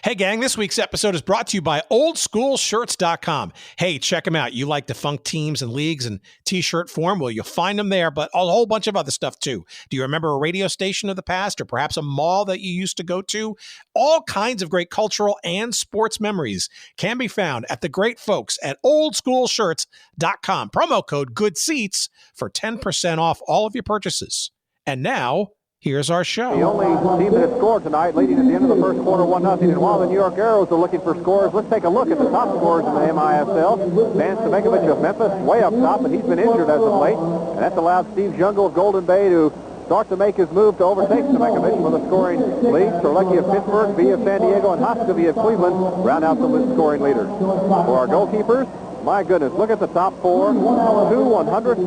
Hey, gang, this week's episode is brought to you by oldschoolshirts.com. Hey, check them out. You like defunct teams and leagues and t-shirt form? Well, you'll find them there, but a whole bunch of other stuff, too. Do you remember a radio station of the past or perhaps a mall that you used to go to? All kinds of great cultural and sports memories can be found at the great folks at oldschoolshirts.com. Promo code GOODSEATS for 10% off all of your purchases. And now, here's our show. The only team that has scored tonight, leading at the end of the first quarter, 1-0. And while the New York Arrows are looking for scores, let's take a look at the top scorers in the MISL. Dan Stemekovich of Memphis, way up top, but he's been injured as of late. And that's allowed Steve Jungle of Golden Bay to start to make his move to overtake Stemekovich for the scoring lead. Sorlecki of Pittsburgh, B of San Diego, and Hoskovy of Cleveland round out the scoring leaders. For our goalkeepers, my goodness, look at the top four. 2/100th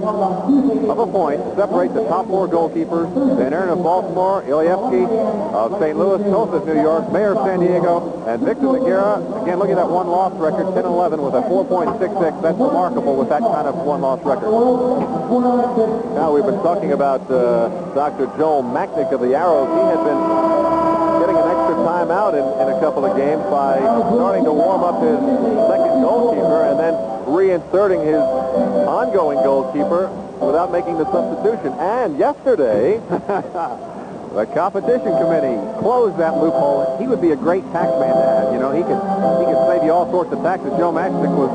of a point separate the top four goalkeepers. Van Aaron of Baltimore, Ilyevsky of St. Louis, Toth of New York, Mayer of San Diego, and Victor Zagara. Again, look at that one-loss record, 10-11 with a 4.66. That's remarkable with that kind of one-loss record. Now, we've been talking about Dr. Joel Machnik of the Arrows. He had been getting an extra timeout in a couple of games by starting to warm up his second goalkeeper and then reinserting his ongoing goalkeeper without making the substitution. And yesterday, the competition committee closed that loophole. He would be a great tax man to have. You know, he could save you all sorts of taxes. Joe Machnik was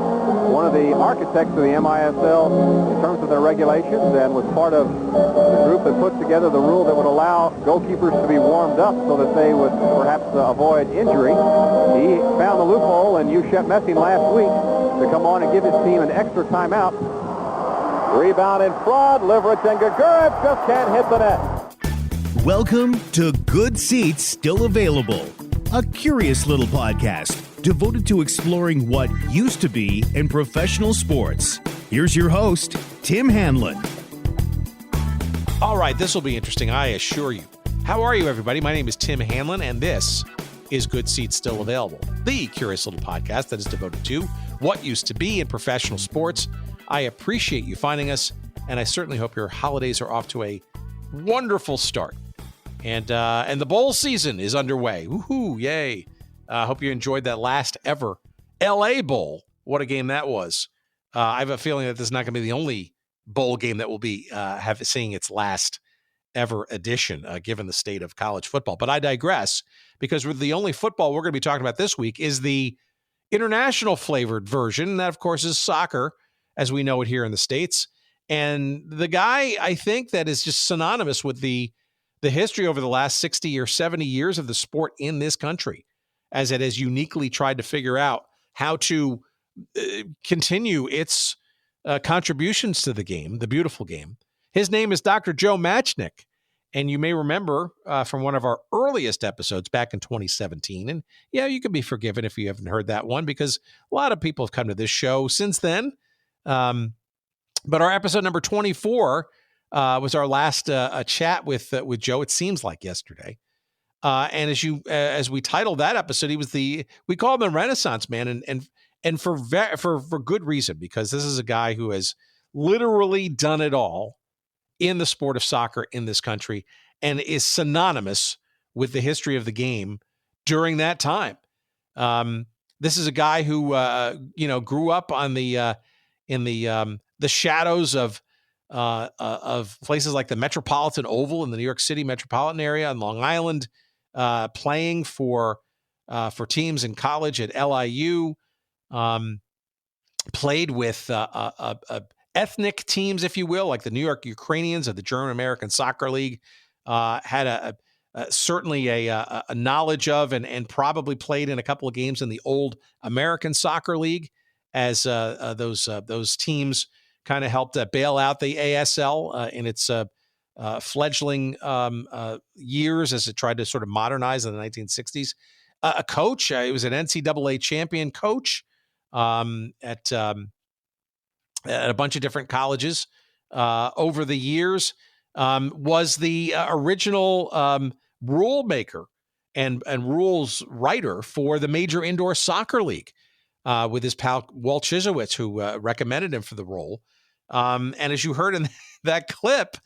one of the architects of the MISL in terms of their regulations and was part of the group that put together the rule that would allow goalkeepers to be warmed up so that they would perhaps avoid injury. He found the loophole, and Yushep Messing last week to come on and give his team an extra timeout. Rebound in front, Liverich and Gagarev just can't hit the net. Welcome to Good Seats Still Available, a curious little podcast devoted to exploring what used to be in professional sports. Here's your host, Tim Hanlon. All right, this will be interesting, I assure you. How are you, everybody? My name is Tim Hanlon, and this is Good Seats Still Available, the curious little podcast that is devoted to what used to be in professional sports. I appreciate you finding us, and I certainly hope your holidays are off to a wonderful start. And the bowl season is underway. Woohoo, yay. I hope you enjoyed that last ever LA Bowl. What a game that was. I have a feeling that this is not going to be the only bowl game that will be seeing its last ever edition, given the state of college football. But I digress, because the only football we're going to be talking about this week is the international flavored version. And that, of course, is soccer, as we know it here in the States. And the guy, I think, that is just synonymous with the history over the last 60 or 70 years of the sport in this country, as it has uniquely tried to figure out how to continue its contributions to the game, the beautiful game. His name is Dr. Joe Machnik, and you may remember from one of our earliest episodes back in 2017. And yeah, you can be forgiven if you haven't heard that one, because a lot of people have come to this show since then. But our episode number 24 was our last chat with Joe. It seems like yesterday. And as we titled that episode, we call him the Renaissance man, and for good reason, because this is a guy who has literally done it all in the sport of soccer in this country and is synonymous with the history of the game during that time. This is a guy who grew up on in the shadows of places like the Metropolitan Oval in the New York City metropolitan area on Long Island, playing for teams in college at LIU, played with ethnic teams, if you will, like the New York Ukrainians of the German American Soccer League, had certainly a knowledge of and probably played in a couple of games in the old American Soccer League, as those teams kind of helped bail out the ASL in its fledgling years as it tried to sort of modernize in the 1960s. A coach, he was an NCAA champion coach at a bunch of different colleges over the years, was the original rule maker and rules writer for the Major Indoor Soccer League, with his pal Walt Chizowitz, who recommended him for the role. And as you heard in that clip,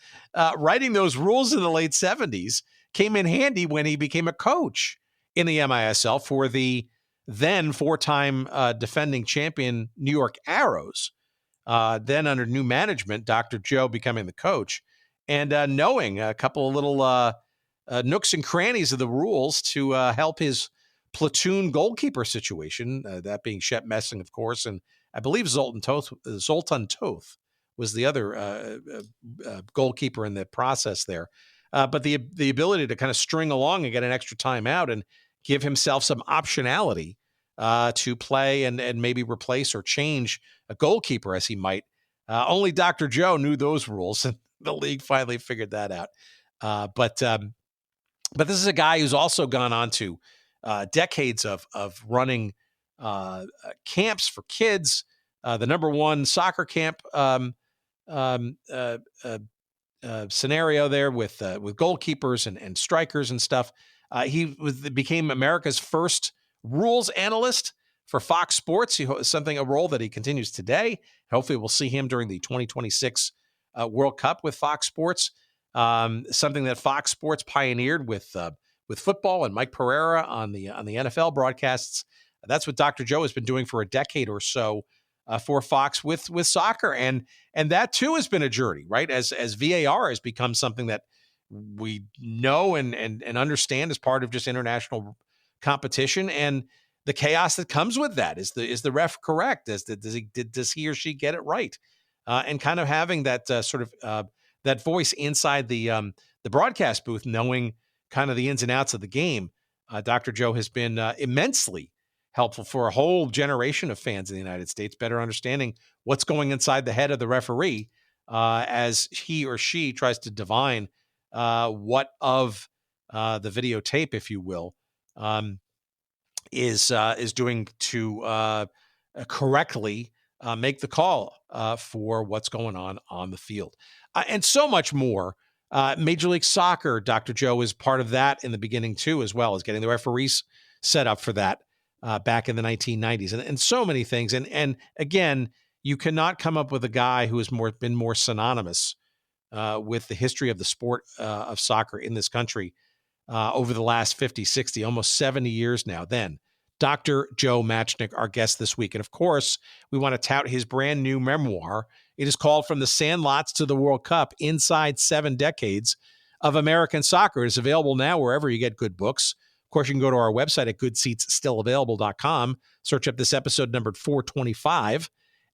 writing those rules in the late 70s came in handy when he became a coach in the MISL for the then four-time defending champion New York Arrows. Then under new management, Dr. Joe becoming the coach, and knowing a couple of little nooks and crannies of the rules to help his platoon goalkeeper situation, that being Shep Messing, of course, and I believe Zoltan Toth was the other goalkeeper in the process there. But the ability to kind of string along and get an extra time out and give himself some optionality to play and maybe replace or change a goalkeeper as he might. Only Dr. Joe knew those rules, and the league finally figured that out. But this is a guy who's also gone on to decades of running camps for kids. The -- soccer camp scenario there with goalkeepers and strikers and stuff. He became America's first rules analyst for Fox Sports. A role that he continues today. Hopefully we'll see him during the 2026 World Cup with Fox Sports. Something that Fox Sports pioneered with football and Mike Pereira on the NFL broadcasts. That's what Dr. Joe has been doing for a decade or so for Fox with soccer, and that too has been a journey, right? As VAR has become something that we know and understand as part of just international competition, and the chaos that comes with that. Is the ref correct? Does he or she get it right? And kind of having that that voice inside the broadcast booth, knowing kind of the ins and outs of the game. Dr. Joe has been immensely helpful for a whole generation of fans in the United States, better understanding what's going inside the head of the referee as he or she tries to divine what of the videotape, if you will, is doing to correctly make the call for what's going on the field. And so much more. Major League Soccer, Dr. Joe is part of that in the beginning too, as well as getting the referees set up for that back in the 1990s, and so many things. And again, you cannot come up with a guy who has been more synonymous with the history of the sport of soccer in this country over the last 50, 60, almost 70 years now. Then Dr. Joe Machnik, our guest this week. And of course, we want to tout his brand new memoir. It is called From the Sandlots to the World Cup, Inside 7 Decades of American Soccer. It is available now wherever you get good books. Of course, you can go to our website at goodseatsstillavailable.com, search up this episode numbered 425,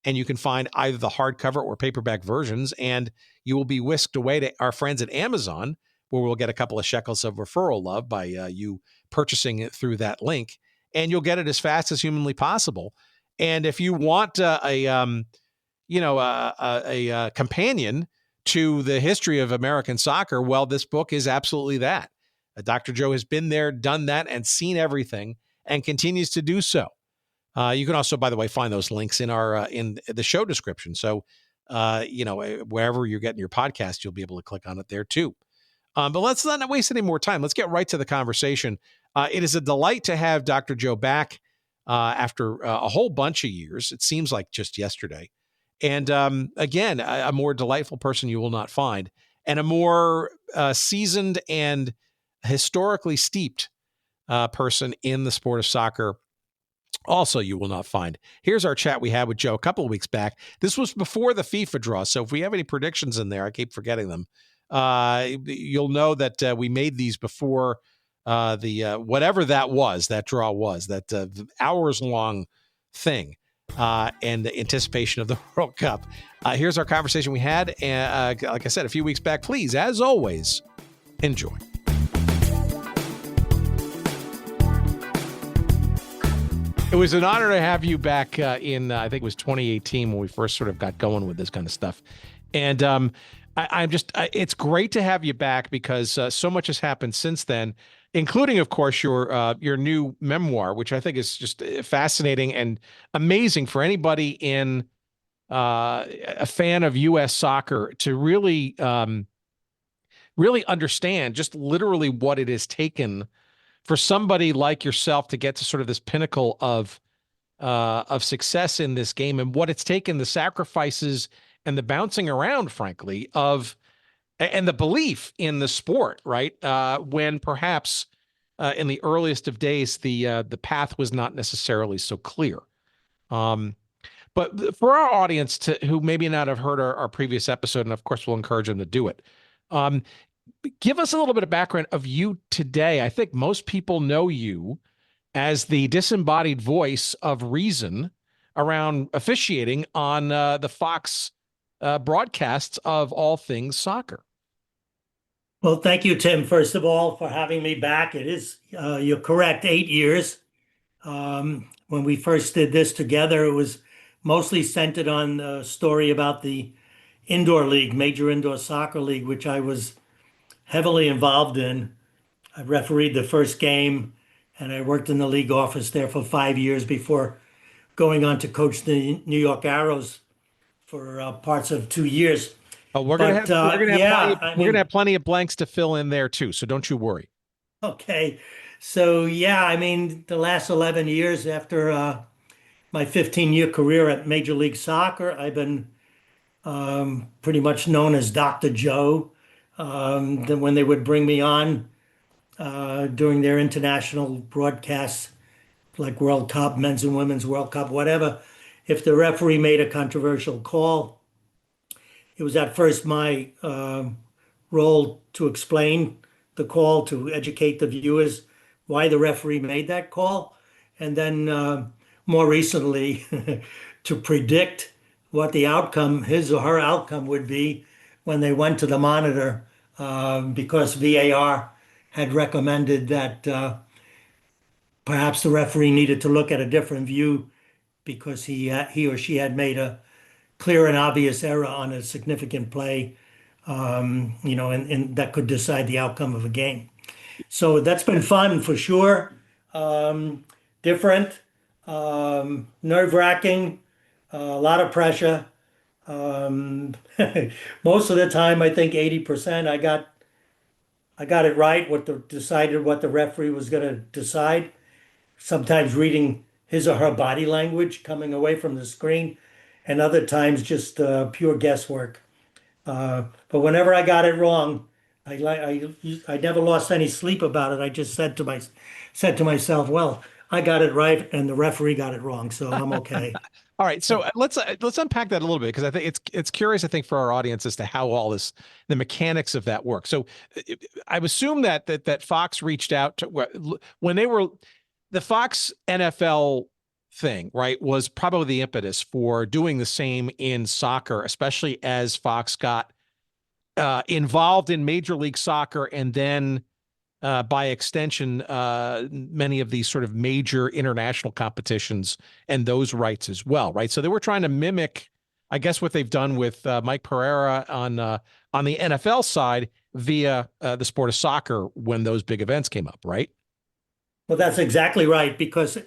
and you can find either the hardcover or paperback versions, and you will be whisked away to our friends at Amazon, where we'll get a couple of shekels of referral love by you purchasing it through that link, and you'll get it as fast as humanly possible. And if you want a companion to the history of American soccer, well, this book is absolutely that. Dr. Joe has been there, done that, and seen everything, and continues to do so. You can also, by the way, find those links in our in the show description. So, wherever you're getting your podcast, you'll be able to click on it there too. But let's not waste any more time. Let's get right to the conversation. It is a delight to have Dr. Joe back after a whole bunch of years. It seems like just yesterday. And again, a more delightful person you will not find, and a more seasoned and historically steeped person in the sport of soccer also you will not find. Here's our chat we had with Joe a couple of weeks back. This was before the FIFA draw, so if we have any predictions in there, I keep forgetting them. You'll know that we made these before the whatever that draw was, that hours-long thing. And the anticipation of the World Cup. Here's our conversation we had, like I said, a few weeks back. Please, as always, enjoy. It was an honor to have you back in, I think it was 2018 when we first sort of got going with this kind of stuff. And it's great to have you back because so much has happened since then, including, of course, your new memoir, which I think is just fascinating and amazing for anybody in a fan of U.S. soccer to really understand just literally what it has taken for somebody like yourself to get to sort of this pinnacle of success in this game, and what it's taken, the sacrifices and the bouncing around, frankly, and the belief in the sport, right? When perhaps in the earliest of days, the path was not necessarily so clear. But for our audience who maybe not have heard our previous episode, and of course we'll encourage them to do it, give us a little bit of background of you today. I think most people know you as the disembodied voice of reason around officiating on the Fox broadcasts of all things soccer. Well, thank you, Tim, first of all, for having me back. It is, you're correct, 8 years. When we first did this together, it was mostly centered on the story about the indoor league, Major Indoor Soccer League, which I was heavily involved in. I refereed the first game, and I worked in the league office there for 5 years before going on to coach the New York Arrows for parts of 2 years. Oh, we're gonna have plenty of blanks to fill in there too, so don't you worry. Okay, so yeah, I mean, the last 11 years after my 15-year career at Major League Soccer, I've been pretty much known as Dr. Joe. Then when they would bring me on during their international broadcasts, like World Cup, Men's and Women's World Cup, whatever, if the referee made a controversial call, it was at first my role to explain the call, to educate the viewers why the referee made that call, and then more recently to predict what the outcome, his or her outcome, would be when they went to the monitor, because VAR had recommended that perhaps the referee needed to look at a different view because he or she had made a clear and obvious error on a significant play, and that could decide the outcome of a game. So that's been fun for sure. Different, nerve-wracking, a lot of pressure. Most of the time, I think 80%, I got it right. Decided what the referee was going to decide. Sometimes reading his or her body language coming away from the screen, and other times just pure guesswork. But whenever I got it wrong, I never lost any sleep about it. I just said to myself, well, I got it right, and the referee got it wrong, so I'm okay. All right, so let's unpack that a little bit, because I think it's curious, I think, for our audience as to how all this, the mechanics of that work. So I assume that Fox reached out to when they were the Fox NFL thing, right, was probably the impetus for doing the same in soccer, especially as Fox got involved in Major League Soccer, and then by extension, many of these sort of major international competitions and those rights as well, right? So they were trying to mimic, I guess, what they've done with Mike Pereira on the NFL side via the sport of soccer when those big events came up, right? Well, that's exactly right, because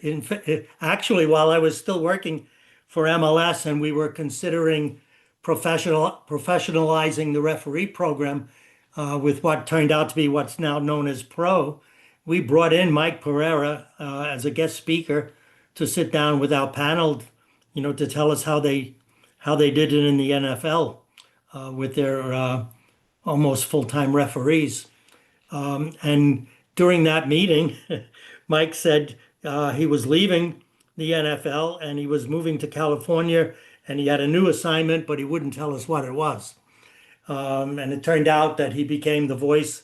actually, while I was still working for MLS and we were considering professionalizing the referee program with what turned out to be what's now known as pro, we brought in Mike Pereira as a guest speaker to sit down with our panel, to tell us how they did it in the NFL with their almost full-time referees. And during that meeting, Mike said he was leaving the NFL and he was moving to California, and he had a new assignment, but he wouldn't tell us what it was. And it turned out that he became the voice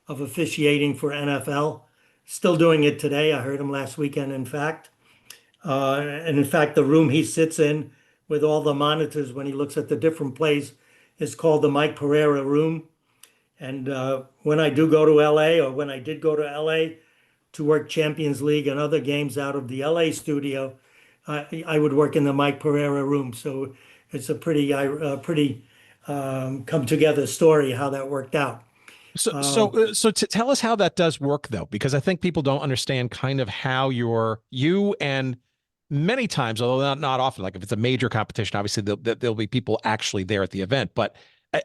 of officiating for NFL, still doing it today. I heard him last weekend, in fact. And in fact, the room he sits in with all the monitors when he looks at the different plays is called the Mike Pereira room. And when I do go to LA, or when I did go to LA to work Champions League and other games out of the LA studio, I would work in the Mike Pereira room. So it's a pretty come together story how that worked out. So to tell us how that does work, though, because I think people don't understand kind of how you and many times, although not often, like if it's a major competition, obviously there'll be people actually there at the event, but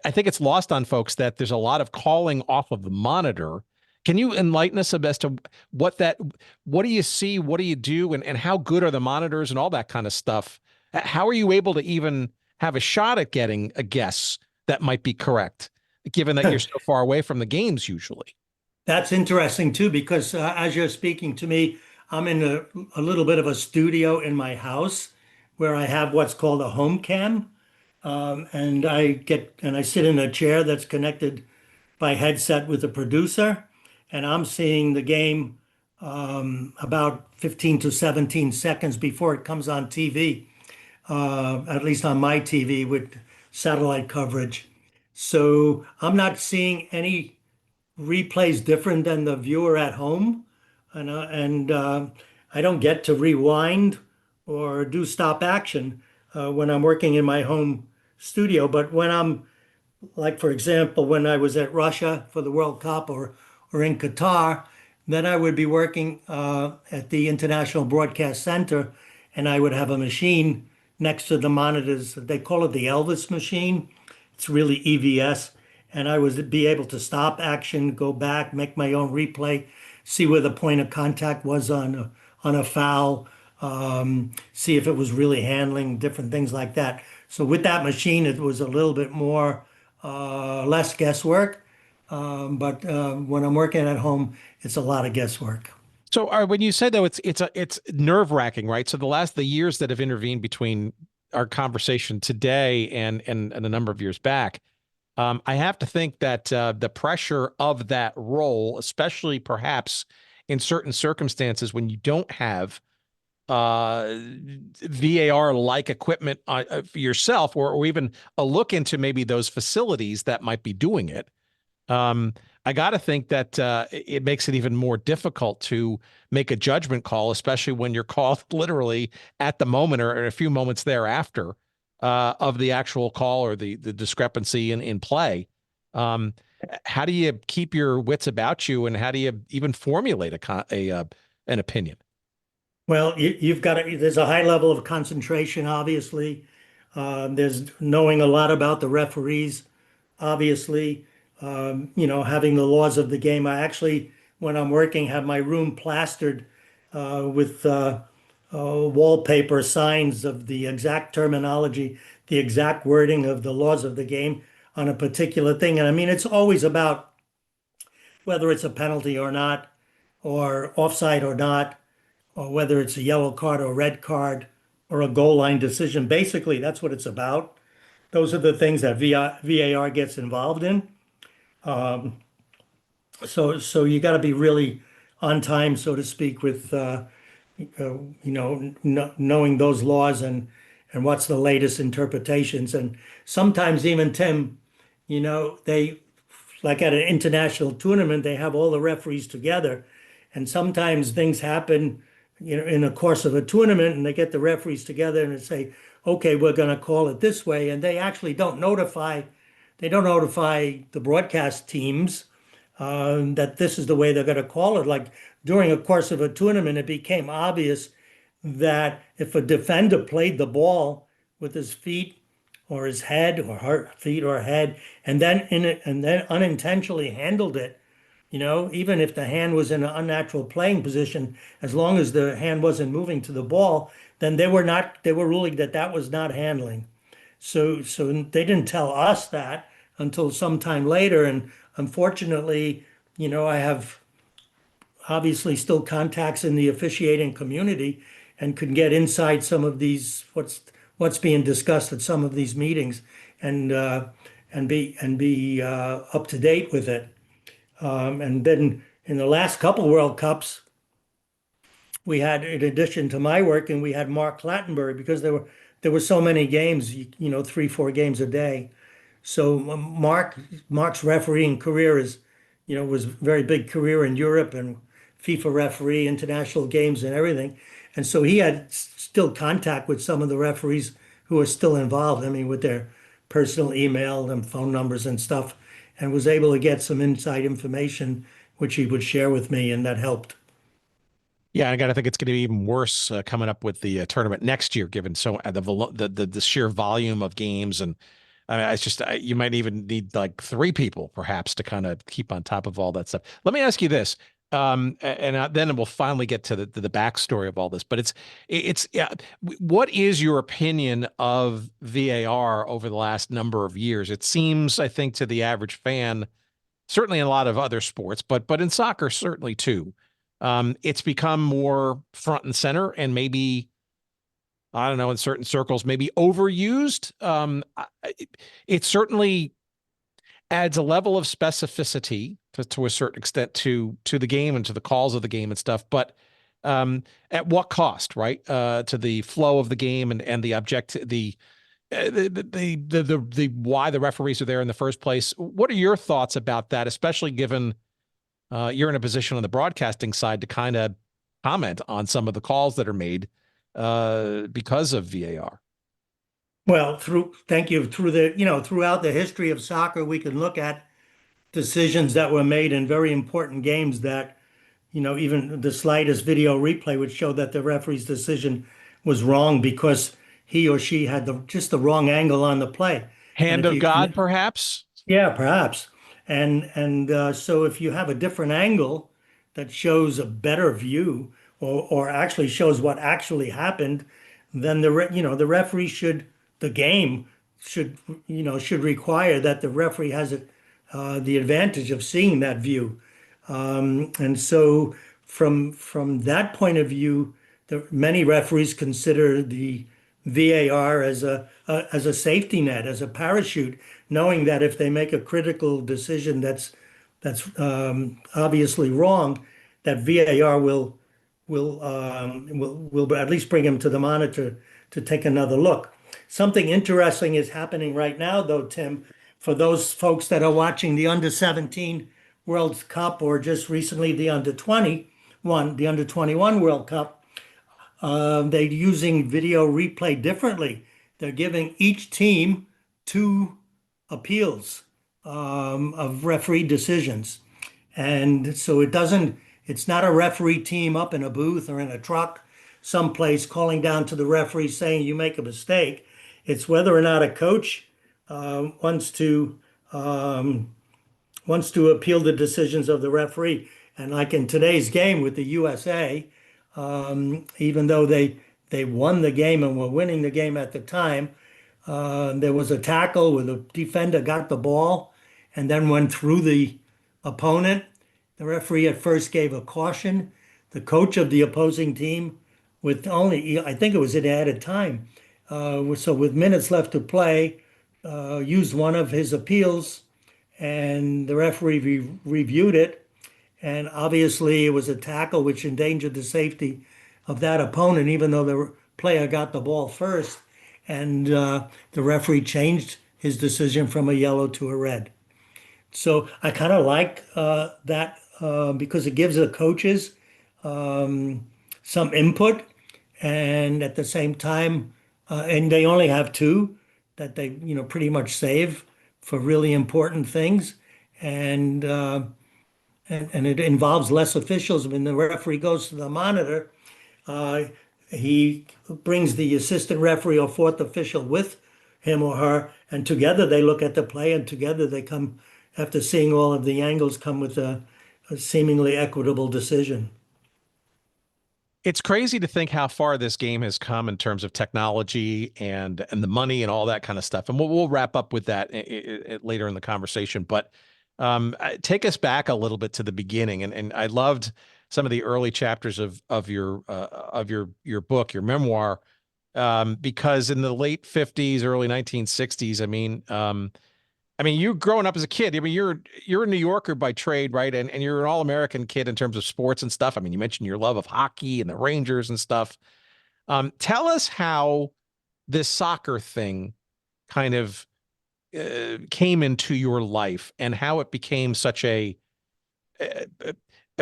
I think it's lost on folks that there's a lot of calling off of the monitor. Can you enlighten us as to what do you see, what do you do, and how good are the monitors and all that kind of stuff? How are you able to even have a shot at getting a guess that might be correct, given that you're so far away from the games usually? That's interesting too, because as you're speaking to me, I'm in a little bit of a studio in my house where I have what's called a home cam. And I sit in a chair that's connected by headset with the producer, and I'm seeing the game about 15 to 17 seconds before it comes on TV, at least on my TV with satellite coverage. So I'm not seeing any replays different than the viewer at home, and I don't get to rewind or do stop action when I'm working in my home studio. But when I'm like, for example, when I was at Russia for the World Cup or in Qatar, then I would be working at the International Broadcast Center, and I would have a machine next to the monitors. They call it the Elvis machine. It's really EVS. And I would be able to stop action, go back, make my own replay, see where the point of contact was on a foul, see if it was really handling, different things like that. So with that machine, it was a little bit more less guesswork. But when I'm working at home, it's a lot of guesswork. So when you say though, it's nerve-wracking, right? So the years that have intervened between our conversation today and a number of years back, I have to think that the pressure of that role, especially perhaps in certain circumstances when you don't have VAR-like equipment for yourself, or even a look into maybe those facilities that might be doing it. I got to think that it makes it even more difficult to make a judgment call, especially when you're called literally at the moment or a few moments thereafter of the actual call or the discrepancy in play. How do you keep your wits about you, and how do you even formulate an opinion? Well, you've got there's a high level of concentration, obviously. There's knowing a lot about the referees, obviously. Having the laws of the game. I actually, when I'm working, have my room plastered with wallpaper signs of the exact terminology, the exact wording of the laws of the game on a particular thing. And I mean, it's always about whether it's a penalty or not, or offside or not, or whether it's a yellow card or red card or a goal line decision. Basically, that's what it's about. Those are the things that VAR gets involved in. So you got to be really on time, so to speak, with knowing those laws and what's the latest interpretations. And sometimes even Tim, they like at an international tournament, they have all the referees together, and sometimes things happen, in the course of a tournament, and they get the referees together and they say, okay, we're going to call it this way, and they actually don't notify. They don't notify the broadcast teams that this is the way they're going to call it. Like during a course of a tournament, it became obvious that if a defender played the ball with his feet or his head or her feet or head, and then unintentionally handled it, even if the hand was in an unnatural playing position, as long as the hand wasn't moving to the ball, then they were ruling that was not handling. So they didn't tell us that until sometime later. And unfortunately, I have obviously still contacts in the officiating community and could get inside some of these, what's being discussed at some of these meetings, and be up to date with it. And then in the last couple World Cups, we had, in addition to my work, and we had Mark Clattenburg, because there were so many games, 3, 4 games a day. So Mark's refereeing career was a very big career in Europe and FIFA referee, international games and everything. And so he had still contact with some of the referees who are still involved. I mean, with their personal email and phone numbers and stuff, and was able to get some inside information, which he would share with me, and that helped. Yeah, I got to think it's going to be even worse coming up with the tournament next year, given the sheer volume of games, and it's just you might even need like 3 people perhaps to kind of keep on top of all that stuff. Let me ask you this, and then we'll finally get to the backstory of all this. But what is your opinion of VAR over the last number of years? It seems, I think, to the average fan, certainly in a lot of other sports, but in soccer certainly too. It's become more front and center, and maybe, I don't know, in certain circles, maybe overused. It certainly adds a level of specificity to a certain extent to the game and to the calls of the game and stuff. But at what cost, right? To the flow of the game and the the why the referees are there in the first place. What are your thoughts about that, especially given you're in a position on the broadcasting side to kind of comment on some of the calls that are made because of VAR? Well, thank you. Throughout the history of soccer, we can look at decisions that were made in very important games that, even the slightest video replay would show that the referee's decision was wrong because he or she had just the wrong angle on the play. And Hand if of you God, perhaps? Yeah, perhaps. And so if you have a different angle that shows a better view, or actually shows what actually happened, then the referee the game should require that the referee has the advantage of seeing that view. And so from that point of view, many referees consider the VAR as a safety net, as a parachute, knowing that if they make a critical decision that's obviously wrong, that VAR will at least bring him to the monitor to take another look. Something interesting is happening right now, though, Tim, for those folks that are watching the under 17 World Cup, or just recently the under 21 World Cup. They're using video replay differently. They're giving each team two appeals of referee decisions. And so it's not a referee team up in a booth or in a truck someplace calling down to the referee saying you make a mistake. It's whether or not a coach wants to appeal the decisions of the referee. And like in today's game with the USA, even though they won the game and were winning the game at the time, there was a tackle where the defender got the ball and then went through the opponent. The referee at first gave a caution. The coach of the opposing team, with only, I think it was at added time, so with minutes left to play, used one of his appeals, and the referee reviewed it. And obviously, it was a tackle which endangered the safety of that opponent, even though the player got the ball first. And the referee changed his decision from a yellow to a red. So I kind of like that because it gives the coaches some input, and at the same time, and they only have two that they pretty much save for really important things, and it involves less officials. When the referee goes to the monitor, he brings the assistant referee or fourth official with him or her, and together they look at the play, and together they come, after seeing all of the angles, come with a seemingly equitable decision. It's crazy to think how far this game has come in terms of technology and the money and all that kind of stuff. And we'll wrap up with that later in the conversation. But take us back a little bit to the beginning. And I loved some of the early chapters of your book, your memoir, because in the late 50s, early 1960s, I mean, you growing up as a kid, I mean, you're a New Yorker by trade, right? And you're an all-American kid in terms of sports and stuff. I mean, you mentioned your love of hockey and the Rangers and stuff. Tell us how this soccer thing kind of came into your life and how it became such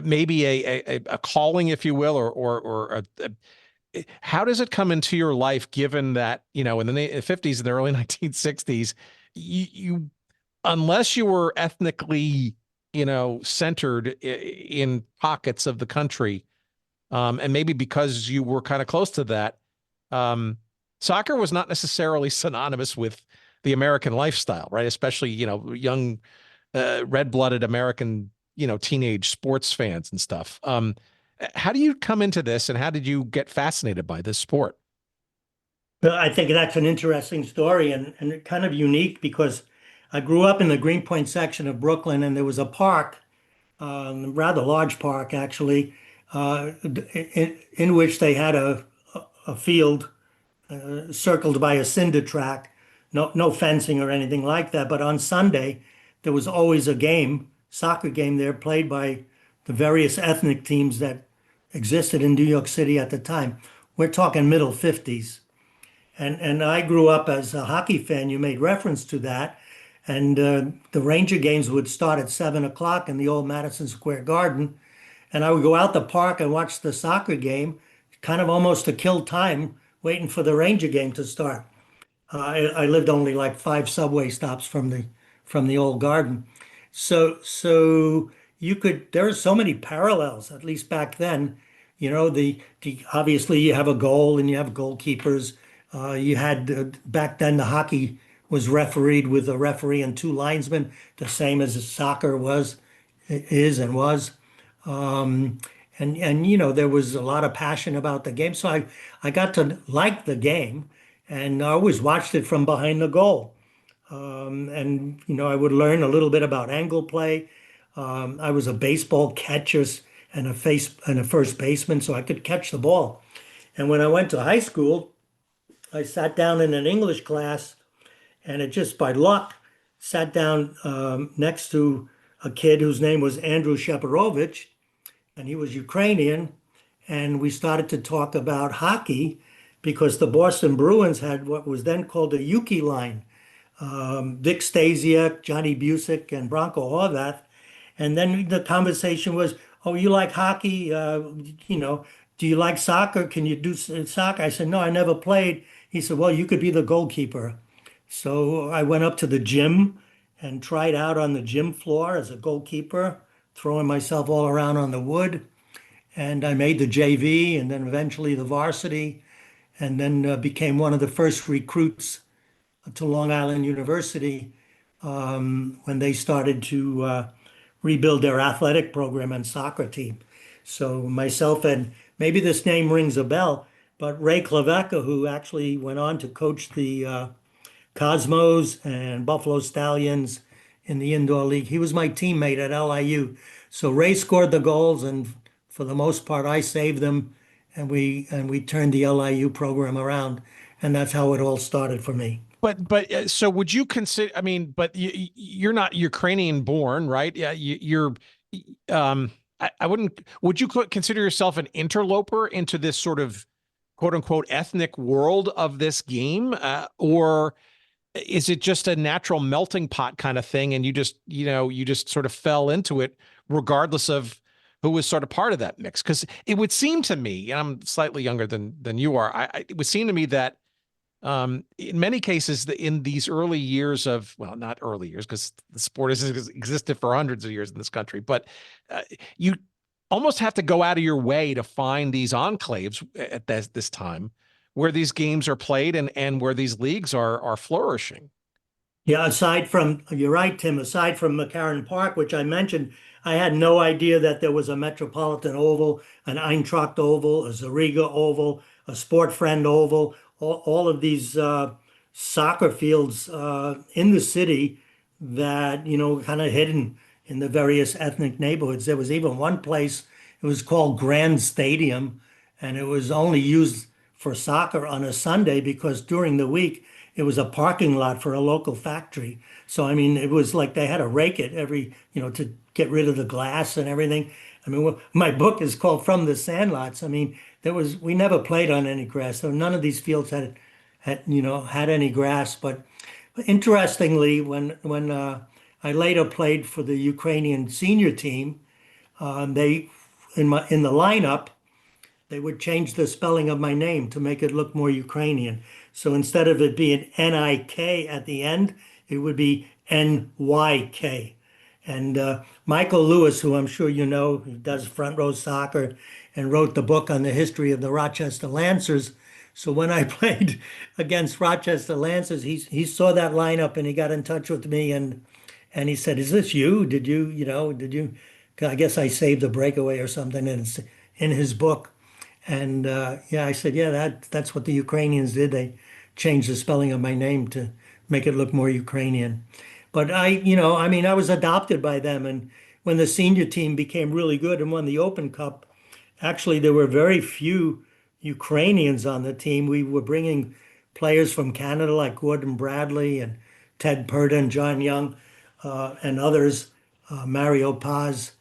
maybe a calling, if you will, or how does it come into your life, given that, in the 50s and the early 1960s, you unless you were ethnically, centered in pockets of the country, and maybe because you were kind of close to that, soccer was not necessarily synonymous with the American lifestyle, right? Especially, young, red-blooded American, teenage sports fans and stuff. How do you come into this, and how did you get fascinated by this sport? Well, I think that's an interesting story and kind of unique because I grew up in the Greenpoint section of Brooklyn, and there was a park, rather large park actually, in which they had a field circled by a cinder track, no fencing or anything like that. But on Sunday, there was always a game, soccer game there played by the various ethnic teams that existed in New York City at the time. We're talking middle 50s. And I grew up as a hockey fan. You made reference to that. And the Ranger games would start at 7 o'clock in the old Madison Square Garden. And I would go out the park and watch the soccer game, kind of almost to kill time, waiting for the Ranger game to start. I lived only like 5 subway stops from the old garden. So there are so many parallels, at least back then. Obviously you have a goal and you have goalkeepers. You had back then the hockey was refereed with a referee and 2 linesmen, the same as soccer is and was. And there was a lot of passion about the game. So I got to like the game, and I always watched it from behind the goal. And I would learn a little bit about angle play. I was a baseball catcher and a first baseman, so I could catch the ball. And when I went to high school, I sat down in an English class, and it just by luck sat down next to a kid whose name was Andrew Sheparovich, and he was Ukrainian. And we started to talk about hockey because the Boston Bruins had what was then called a Yuki line. Vic Stasiak, Johnny Busick, and Bronco Horvath. And then the conversation was, oh, you like hockey? Do you like soccer? Can you do soccer? I said, no, I never played. He said, well, you could be the goalkeeper. So I went up to the gym and tried out on the gym floor as a goalkeeper, throwing myself all around on the wood. And I made the JV and then eventually the varsity, and then became one of the first recruits to Long Island University when they started to rebuild their athletic program and soccer team. So myself, and maybe this name rings a bell, but Ray Klavecka, who actually went on to coach the Cosmos and Buffalo Stallions in the indoor league, he was my teammate at LIU. So Ray scored the goals, and for the most part, I saved them, and we turned the LIU program around, and that's how it all started for me. But so would you consider? I mean, but you're not Ukrainian born, right? Yeah, you're. I wouldn't. Would you consider yourself an interloper into this sort of quote unquote ethnic world of this game, or is it just a natural melting pot kind of thing, and you just sort of fell into it regardless of who was sort of part of that mix? Because it would seem to me, and I'm slightly younger than you are, it would seem to me that in many cases, in these early years of, well, not early years, because the sport has existed for hundreds of years in this country, but you almost have to go out of your way to find these enclaves at this time where these games are played and where these leagues are flourishing. Yeah, you're right, Tim, aside from McCarran Park, which I mentioned, I had no idea that there was a Metropolitan Oval, an Eintracht Oval, a Zariga Oval, a Sport Friend Oval, all of these soccer fields in the city that, kind of hidden in the various ethnic neighborhoods. There was even one place, it was called Grand Stadium, and it was only used for soccer on a Sunday because during the week it was a parking lot for a local factory. So, I mean, it was like they had to rake it to get rid of the glass and everything. I mean, my book is called From the Sandlots. I mean, we never played on any grass. So none of these fields had any grass. But interestingly, when I later played for the Ukrainian senior team, they in the lineup, they would change the spelling of my name to make it look more Ukrainian. So instead of it being N-I-K at the end, it would be N-Y-K. And Michael Lewis, who I'm sure you know, who does Front Row Soccer and wrote the book on the history of the Rochester Lancers. So when I played against Rochester Lancers, he saw that lineup and he got in touch with me and he said, "Is this you? Did you? I guess I saved a breakaway or something in his book." And I said, "Yeah, that's what the Ukrainians did. They changed the spelling of my name to make it look more Ukrainian." But I mean, I was adopted by them. And when the senior team became really good and won the Open Cup, actually, there were very few Ukrainians on the team. We were bringing players from Canada like Gordon Bradley and Ted Purden, John Young, and others, Mario Paz.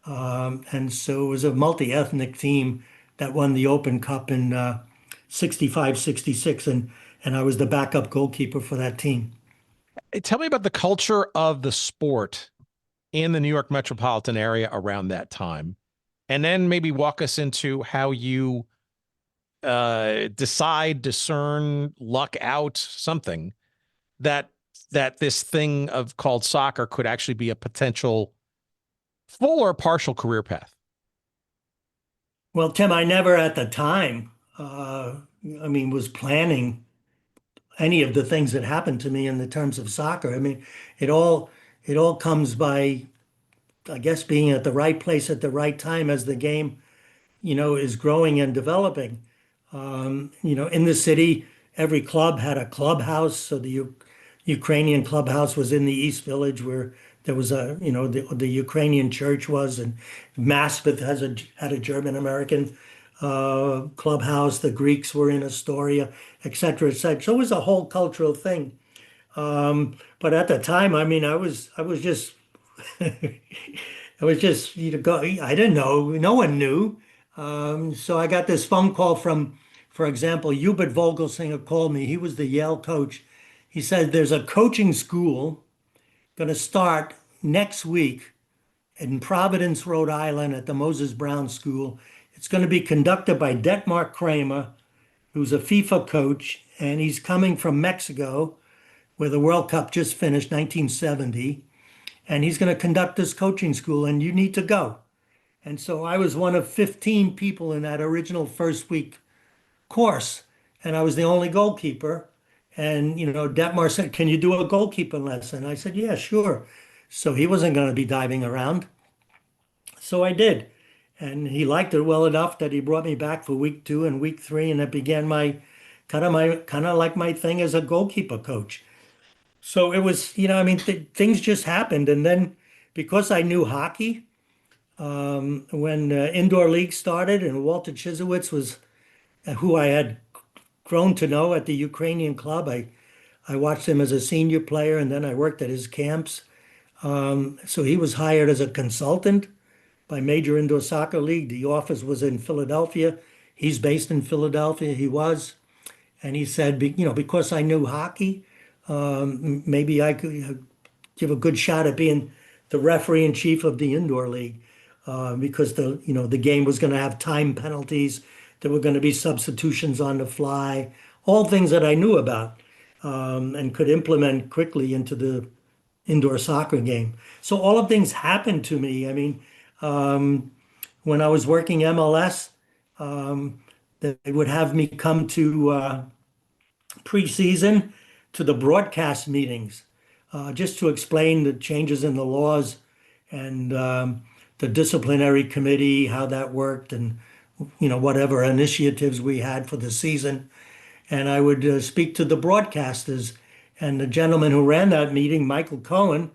And so it was a multi-ethnic team that won the Open Cup in 65, 66, and I was the backup goalkeeper for that team. Tell me about the culture of the sport in the New York metropolitan area around that time. And then maybe walk us into how you decide, discern, luck out something that this thing of called soccer could actually be a potential full or partial career path. Well, Tim, I never at the time, I mean, was planning any of the things that happened to me in the terms of soccer. I mean, it all it all comes by, I guess, being at the right place at the right time as the game, is growing and developing. In the city, every club had a clubhouse. So the Ukrainian clubhouse was in the East Village where there was the Ukrainian church was, and Maspeth had a German American clubhouse. The Greeks were in Astoria, et cetera, et cetera. So it was a whole cultural thing. But at the time, I mean, I was just, I was just, I didn't know, no one knew. So I got this phone call from, for example, Hubert Vogelsinger called me. He was the Yale coach. He said, there's a coaching school going to start next week in Providence, Rhode Island at the Moses Brown School. It's going to be conducted by Detmar Kramer, who's a FIFA coach, and he's coming from Mexico, where the World Cup just finished, 1970. And he's going to conduct this coaching school, and you need to go. And so I was one of 15 people in that original first week course, and I was the only goalkeeper. And, Detmar said, can you do a goalkeeper lesson? I said, yeah, sure. So he wasn't going to be diving around. So I did. And he liked it well enough that he brought me back for week 2 and week 3, and it began my kind of like my thing as a goalkeeper coach. So it was, I mean, things just happened. And then because I knew hockey, when indoor league started and Walter Chisowitz was who I had grown to know at the Ukrainian club, I watched him as a senior player, and then I worked at his camps. So he was hired as a consultant by Major Indoor Soccer League. The office was in Philadelphia. He's based in Philadelphia. He was. And he said, because I knew hockey, maybe I could give a good shot at being the referee in chief of the indoor league, because the game was going to have time penalties. There were going to be substitutions on the fly, all things that I knew about, and could implement quickly into the indoor soccer game. So all of things happened to me. I mean, when I was working MLS, they would have me come to preseason to the broadcast meetings, just to explain the changes in the laws and the disciplinary committee, how that worked, and whatever initiatives we had for the season. And I would speak to the broadcasters, and the gentleman who ran that meeting, Michael Cohen,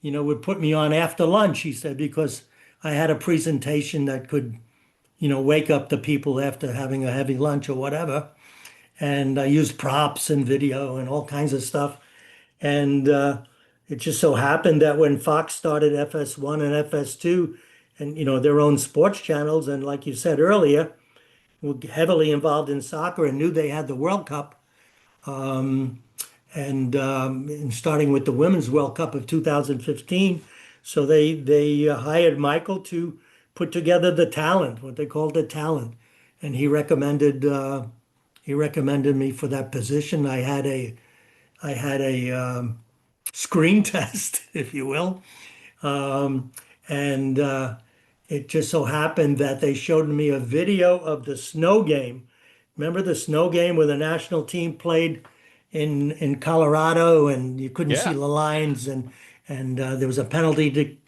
would put me on after lunch, he said, because I had a presentation that could, wake up the people after having a heavy lunch or whatever. And I used props and video and all kinds of stuff. And it just so happened that when Fox started FS1 and FS2 and, their own sports channels, and like you said earlier, were heavily involved in soccer and knew they had the World Cup. And starting with the Women's World Cup of 2015. So they hired Michael to put together the talent, what they called the talent. And he recommended me for that position. I had a screen test, if you will. And it just so happened that they showed me a video of the snow game. Remember the snow game where the national team played in Colorado, and you couldn't see the lines, and there was a penalty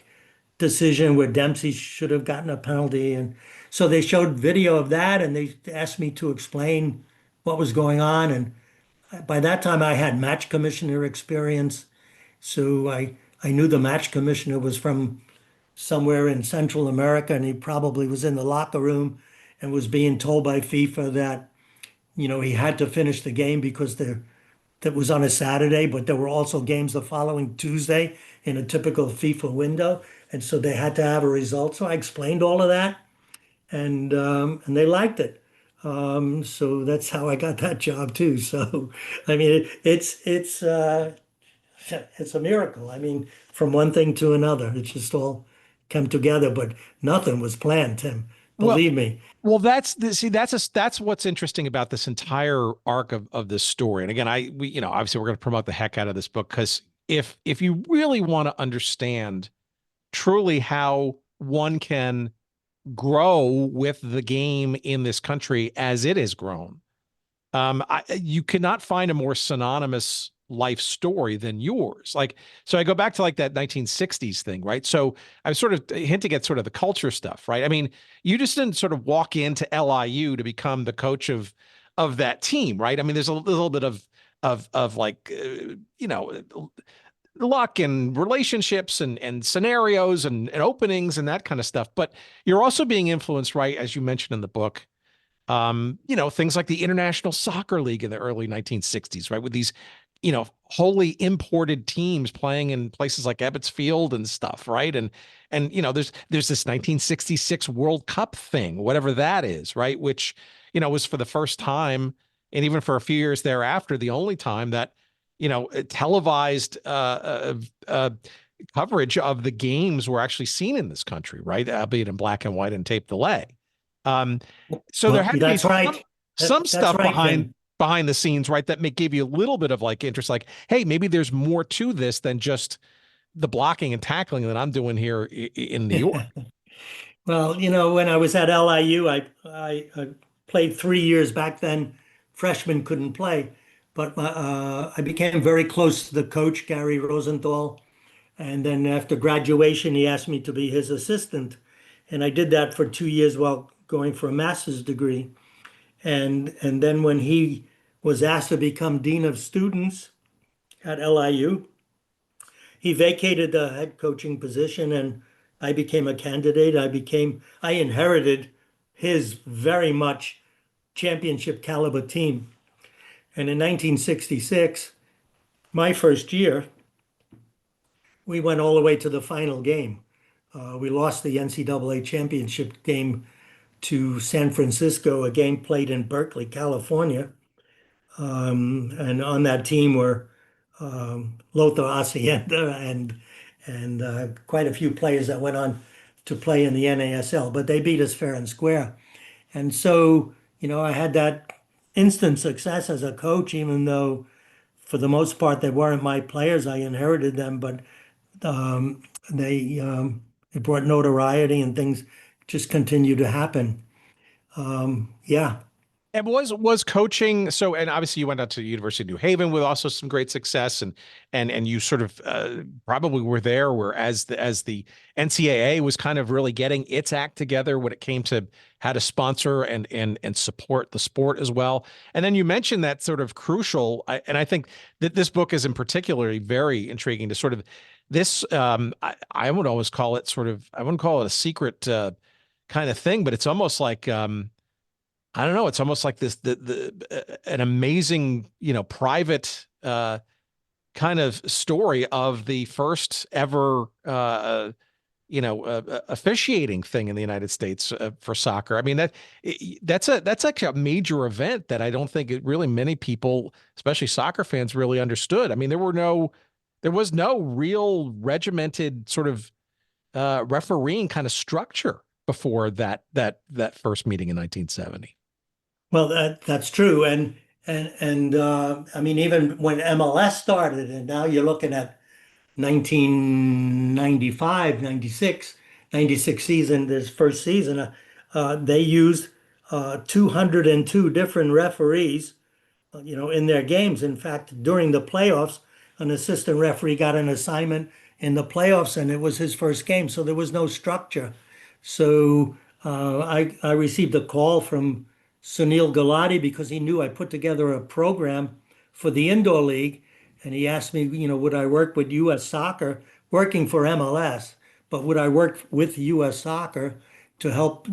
decision where Dempsey should have gotten a penalty, and so they showed video of that, and they asked me to explain what was going on. And by that time, I had match commissioner experience, So I knew the match commissioner was from somewhere in Central America, and he probably was in the locker room and was being told by FIFA that, he had to finish the game because that was on a Saturday, but there were also games the following Tuesday in a typical FIFA window. And so they had to have a result. So I explained all of that, and they liked it. So that's how I got that job too. So I mean, it's a miracle. I mean, from one thing to another, it just all come together. But nothing was planned, Tim. Well, Believe me. well, that's what's interesting about this entire arc of this story. And again, obviously we're going to promote the heck out of this book because if you really want to understand truly how one can grow with the game in this country as it has grown, you cannot find a more synonymous life story than yours. Like, so I go back to like that 1960s thing, right? So I'm sort of hinting at sort of the culture stuff, right? I mean, you just didn't sort of walk into LIU to become the coach of that team, right? I mean, there's a little bit of like, luck and relationships and scenarios and openings and that kind of stuff. But you're also being influenced, right, as you mentioned in the book, things like the International Soccer League in the early 1960s, right? With these, wholly imported teams playing in places like Ebbets Field and stuff, right? And there's this 1966 World Cup thing, whatever that is, right? Which, was for the first time, and even for a few years thereafter, the only time that, televised coverage of the games were actually seen in this country, right? Albeit in black and white and tape delay. So there Well, had to be that's right. some That's stuff right, Tim. behind the scenes, right? That may give you a little bit of like interest, like, hey, maybe there's more to this than just the blocking and tackling that I'm doing here in New York. Well, when I was at LIU, I played 3 years back then. Freshmen couldn't play, but I became very close to the coach, Gary Rosenthal. And then after graduation, he asked me to be his assistant. And I did that for 2 years while going for a master's degree. And then when he was asked to become dean of students at LIU, he vacated the head coaching position and I became a candidate. I inherited his very much championship caliber team. And in 1966, my first year, we went all the way to the final game. We lost the NCAA championship game to San Francisco, a game played in Berkeley, California. And on that team were Lothar Hacienda and quite a few players that went on to play in the NASL, but they beat us fair and square. And so, I had that instant success as a coach, even though for the most part they weren't my players. I inherited them, but it brought notoriety and things just continue to happen. Yeah. And was coaching so? And obviously, you went out to the University of New Haven with also some great success, and you sort of probably were there, where as the NCAA was kind of really getting its act together when it came to how to sponsor and support the sport as well. And then you mentioned that sort of crucial, and I think that this book is in particularly very intriguing to sort of this. I would always call it sort of, I wouldn't call it a secret kind of thing, but it's almost like. I don't know. It's almost like an amazing, private kind of story of the first ever, officiating thing in the United States for soccer. I mean, that's actually a major event that I don't think many people, especially soccer fans, really understood. I mean, there was no real regimented sort of refereeing kind of structure before that first meeting in 1970. Well, that's true. And I mean, even when MLS started, and now you're looking at 1995, 96 season, this first season, they used 202 different referees, in their games. In fact, during the playoffs, an assistant referee got an assignment in the playoffs, and it was his first game, so there was no structure. So I received a call from Sunil Gulati because he knew I put together a program for the indoor league, and he asked me, would I work with U.S. Soccer, working for MLS, but would I work with U.S. Soccer to help,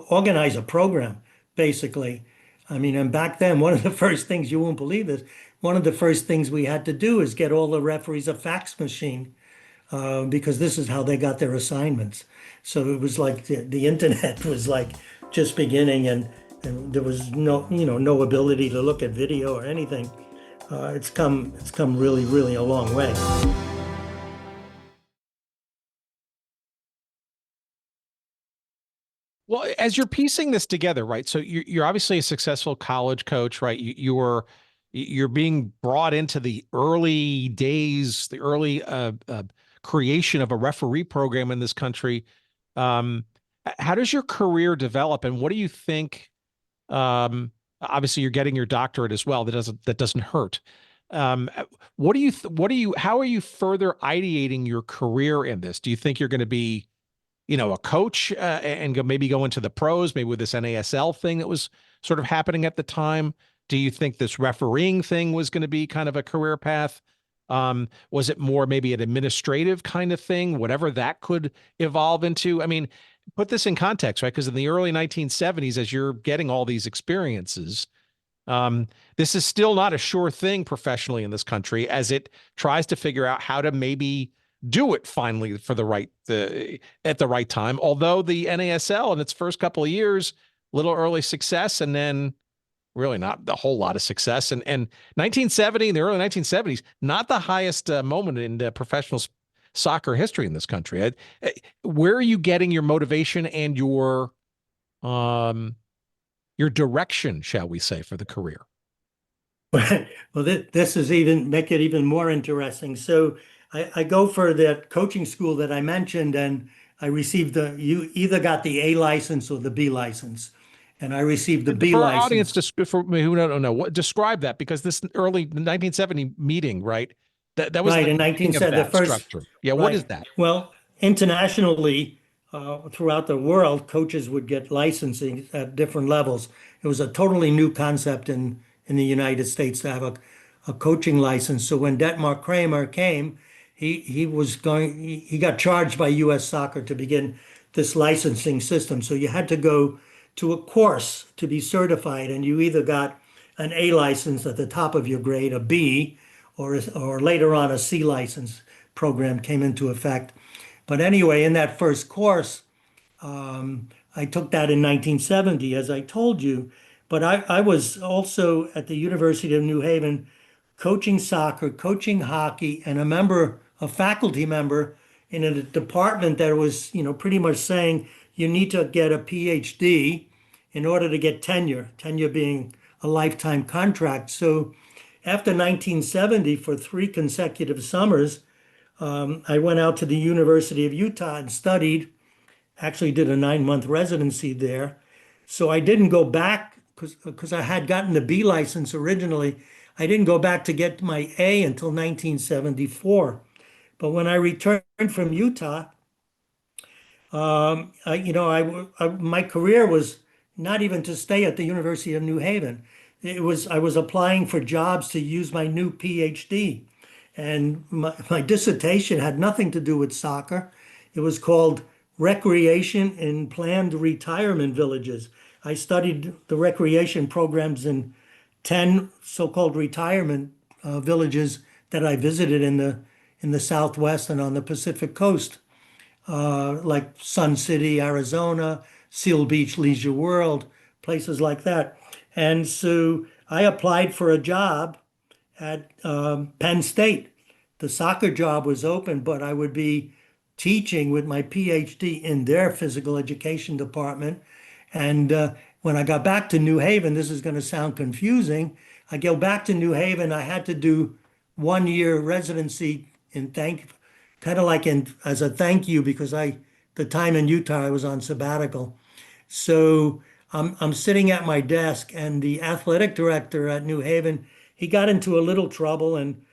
organize a program, basically. I mean, and back then, one of the first things, you won't believe this, one of the first things we had to do is get all the referees a fax machine, because this is how they got their assignments. So it was like the internet was like just beginning, and there was no ability to look at video or anything. It's come really, really a long way. Well, as you're piecing this together, right? So you're obviously a successful college coach, right? You're being brought into the early days, the early creation of a referee program in this country. How does your career develop, and what do you think? Obviously, you're getting your doctorate as well. That doesn't hurt. How are you further ideating your career in this? Do you think you're going to be, a coach and maybe go into the pros, maybe with this NASL thing that was sort of happening at the time? Do you think this refereeing thing was going to be kind of a career path? Was it more maybe an administrative kind of thing, whatever that could evolve into? I mean, put this in context, right? Because in the early 1970s, as you're getting all these experiences, this is still not a sure thing professionally in this country, as it tries to figure out how to maybe do it finally for at the right time. Although the NASL in its first couple of years, little early success, and then really not a whole lot of success. And 1970, in the early 1970s, not the highest moment in professional soccer history in this country. Where are you getting your motivation and your direction, shall we say, for the career? Well, this is make it even more interesting. So I go for that coaching school that I mentioned, and I received you either got the A license or the B license. And I received the B for license. Our audience, for me who don't know, describe that, because this early 1970 meeting, right? That was right the in 1970. The first structure. Yeah, right. What is that? Well, internationally, throughout the world, coaches would get licensing at different levels. It was a totally new concept in the United States to have a coaching license. So when Detmar Kramer came, he got charged by U.S. Soccer to begin this licensing system. So you had to go to a course to be certified, and you either got an A license at the top of your grade, a B, or later on a C license program came into effect. But anyway, in that first course, I took that in 1970, as I told you. But I was also at the University of New Haven coaching soccer, coaching hockey, and a faculty member in a department that was, pretty much saying you need to get a PhD in order to get tenure being a lifetime contract. So after 1970, for 3 consecutive summers, I went out to the University of Utah and studied, actually did a 9-month residency there. So I didn't go back because I had gotten the B license originally. I didn't go back to get my A until 1974. But when I returned from Utah, my career was not even to stay at the University of New Haven. I was applying for jobs to use my new PhD. And my dissertation had nothing to do with soccer. It was called Recreation in Planned Retirement Villages. I studied the recreation programs in 10 so-called retirement villages that I visited in the Southwest and on the Pacific Coast, like Sun City, Arizona, Seal Beach Leisure World, places like that. And so I applied for a job at Penn State. The soccer job was open, but I would be teaching with my PhD in their physical education department. And when I got back to New Haven, this is going to sound confusing. I go back to New Haven, I had to do 1-year residency as a thank you, because the time in Utah I was on sabbatical. So I'm sitting at my desk, and the athletic director at New Haven, he got into a little trouble, and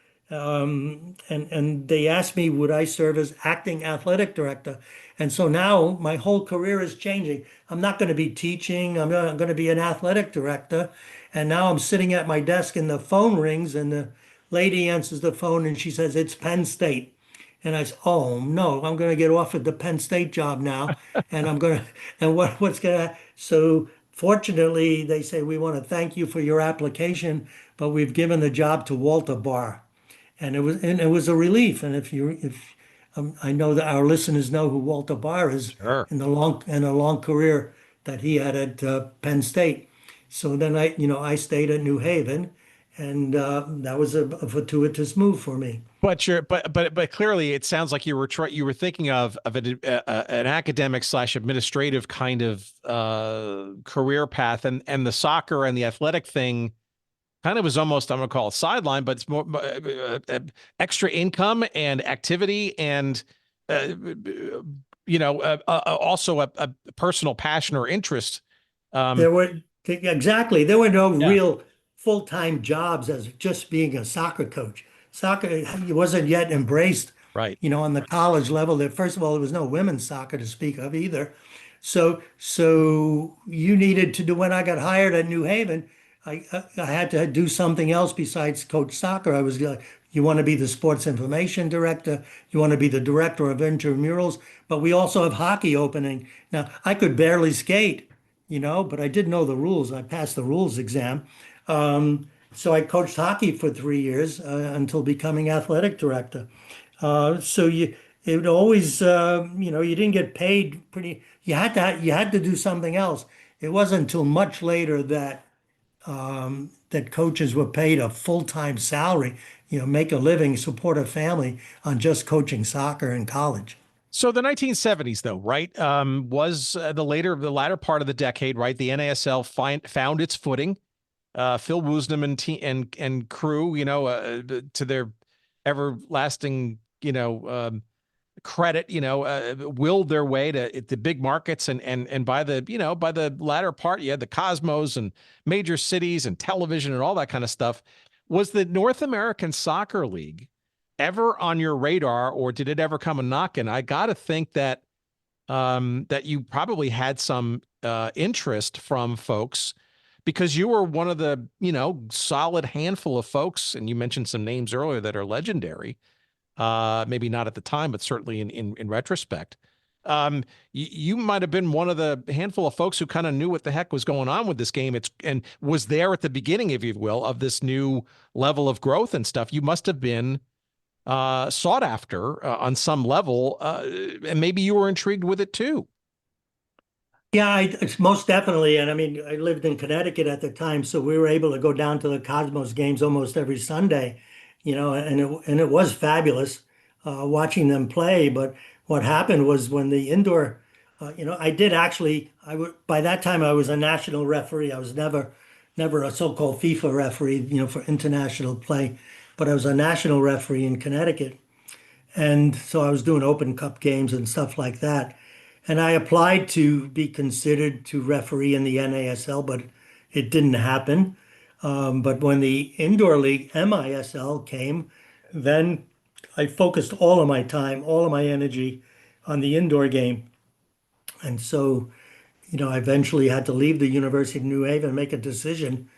they asked me, would I serve as acting athletic director? And so now my whole career is changing. I'm not going to be teaching. I'm going to be an athletic director. And now I'm sitting at my desk, and the phone rings, and the lady answers the phone and she says, it's Penn State. And I said, oh no, I'm going to get offered the Penn State job now. And I'm going to, and what's going to, so fortunately, they say, we want to thank you for your application, but we've given the job to Walter Barr. And it was a relief. And if I know that our listeners know who Walter Barr is Sure. in a long career that he had at Penn State. So then I stayed at New Haven, and that was a fortuitous move for me. But clearly it sounds like you were thinking of an academic / administrative kind of career path, and the soccer and the athletic thing kind of was almost, I'm going to call it sideline, but it's more extra income and activity and also a personal passion or interest. Exactly. There were no Yeah. real full-time jobs as just being a soccer coach. Soccer it wasn't yet embraced, Right. on the college level. First of all, there was no women's soccer to speak of either. So you needed to do, when I got hired at New Haven, I had to do something else besides coach soccer. I was you want to be the sports information director, you want to be the director of intramurals, but we also have hockey opening. Now, I could barely skate, but I did know the rules. I passed the rules exam. So I coached hockey for 3 years until becoming athletic director. It always, you didn't get paid you had to do something else. It wasn't until much later that coaches were paid a full-time salary, make a living, support a family on just coaching soccer in college. So the 1970s, though, right, was the latter part of the decade, right? The NASL found its footing. Phil Woosnam and crew, to their everlasting, credit, willed their way to the big markets, and by the latter part, you had the Cosmos and major cities and television and all that kind of stuff. Was the North American Soccer League ever on your radar, or did it ever come a knocking? I got to think that that you probably had some interest from folks, because you were one of the, solid handful of folks, and you mentioned some names earlier that are legendary. Maybe not at the time, but certainly in retrospect. You might have been one of the handful of folks who kind of knew what the heck was going on with this game. And was there at the beginning, if you will, of this new level of growth and stuff. You must have been sought after on some level, and maybe you were intrigued with it too. Yeah, it's most definitely. And I mean, I lived in Connecticut at the time, so we were able to go down to the Cosmos games almost every Sunday, and it was fabulous watching them play. But what happened was when the indoor, I did actually, by that time I was a national referee. I was never a so-called FIFA referee, for international play, but I was a national referee in Connecticut. And so I was doing Open Cup games and stuff like that. And I applied to be considered to referee in the NASL, but it didn't happen. But when the indoor league MISL came, then I focused all of my time, all of my energy on the indoor game. And so, I eventually had to leave the University of New Haven and make a decision.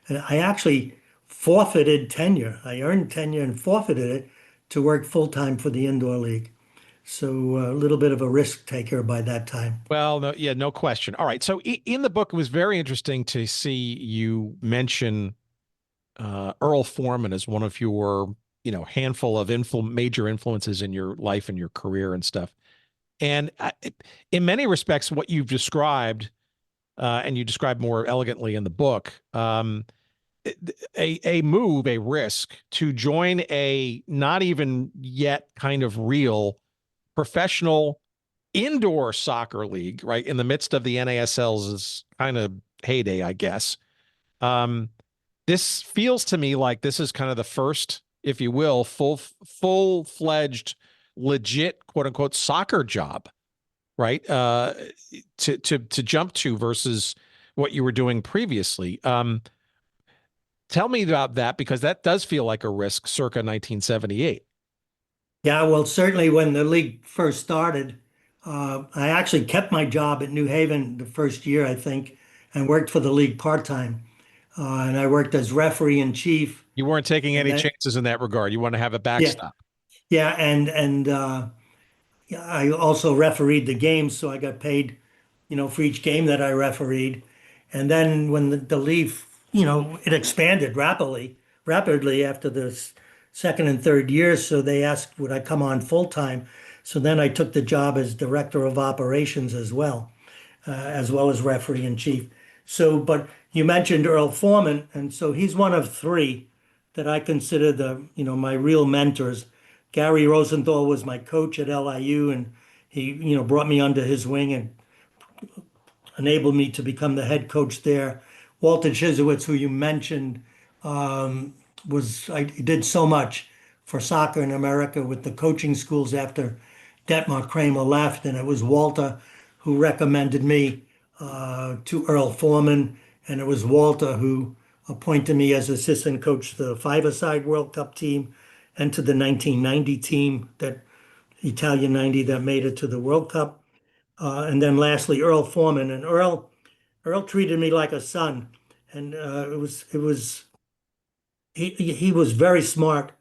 And I actually forfeited tenure. I earned tenure and forfeited it to work full-time for the indoor league. So a little bit of a risk taker by that time. Well, no, yeah, no question. All right. So in the book, it was very interesting to see you mention Earl Foreman as one of your, handful of major influences in your life and your career and stuff. And in many respects, what you've described, and you describe more elegantly in the book, a risk to join a not even yet kind of real professional indoor soccer league, right, in the midst of the NASL's kind of heyday, I guess. This feels to me like this is kind of the first, if you will, full-fledged, legit, quote unquote, soccer job, right? To jump to versus what you were doing previously. Tell me about that, because that does feel like a risk circa 1978. Yeah, well, certainly when the league first started, I actually kept my job at New Haven the first year, I think, and worked for the league part-time. and I worked as referee in chief. You weren't taking And any then, chances in that regard. You want to have a yeah, backstop. yeah, and yeah, I also refereed the games, so I got paid, for each game that I refereed. And then when the league, it expanded rapidly after the second and third years. So they asked, would I come on full time? So then I took the job as director of operations as well as referee in chief. So, but you mentioned Earl Foreman, and so he's one of three that I consider my real mentors. Gary Rosenthal was my coach at LIU, and he, brought me under his wing and enabled me to become the head coach there. Walter Chisowitz, who you mentioned, he did so much for soccer in America with the coaching schools after Detmar Kramer left, and it was Walter who recommended me to Earl Foreman, and it was Walter who appointed me as assistant coach to the five-a-side World Cup team and to the 1990 team, that Italian 90 that made it to the World Cup. And then lastly, Earl Foreman. And Earl treated me like a son, and he was very smart,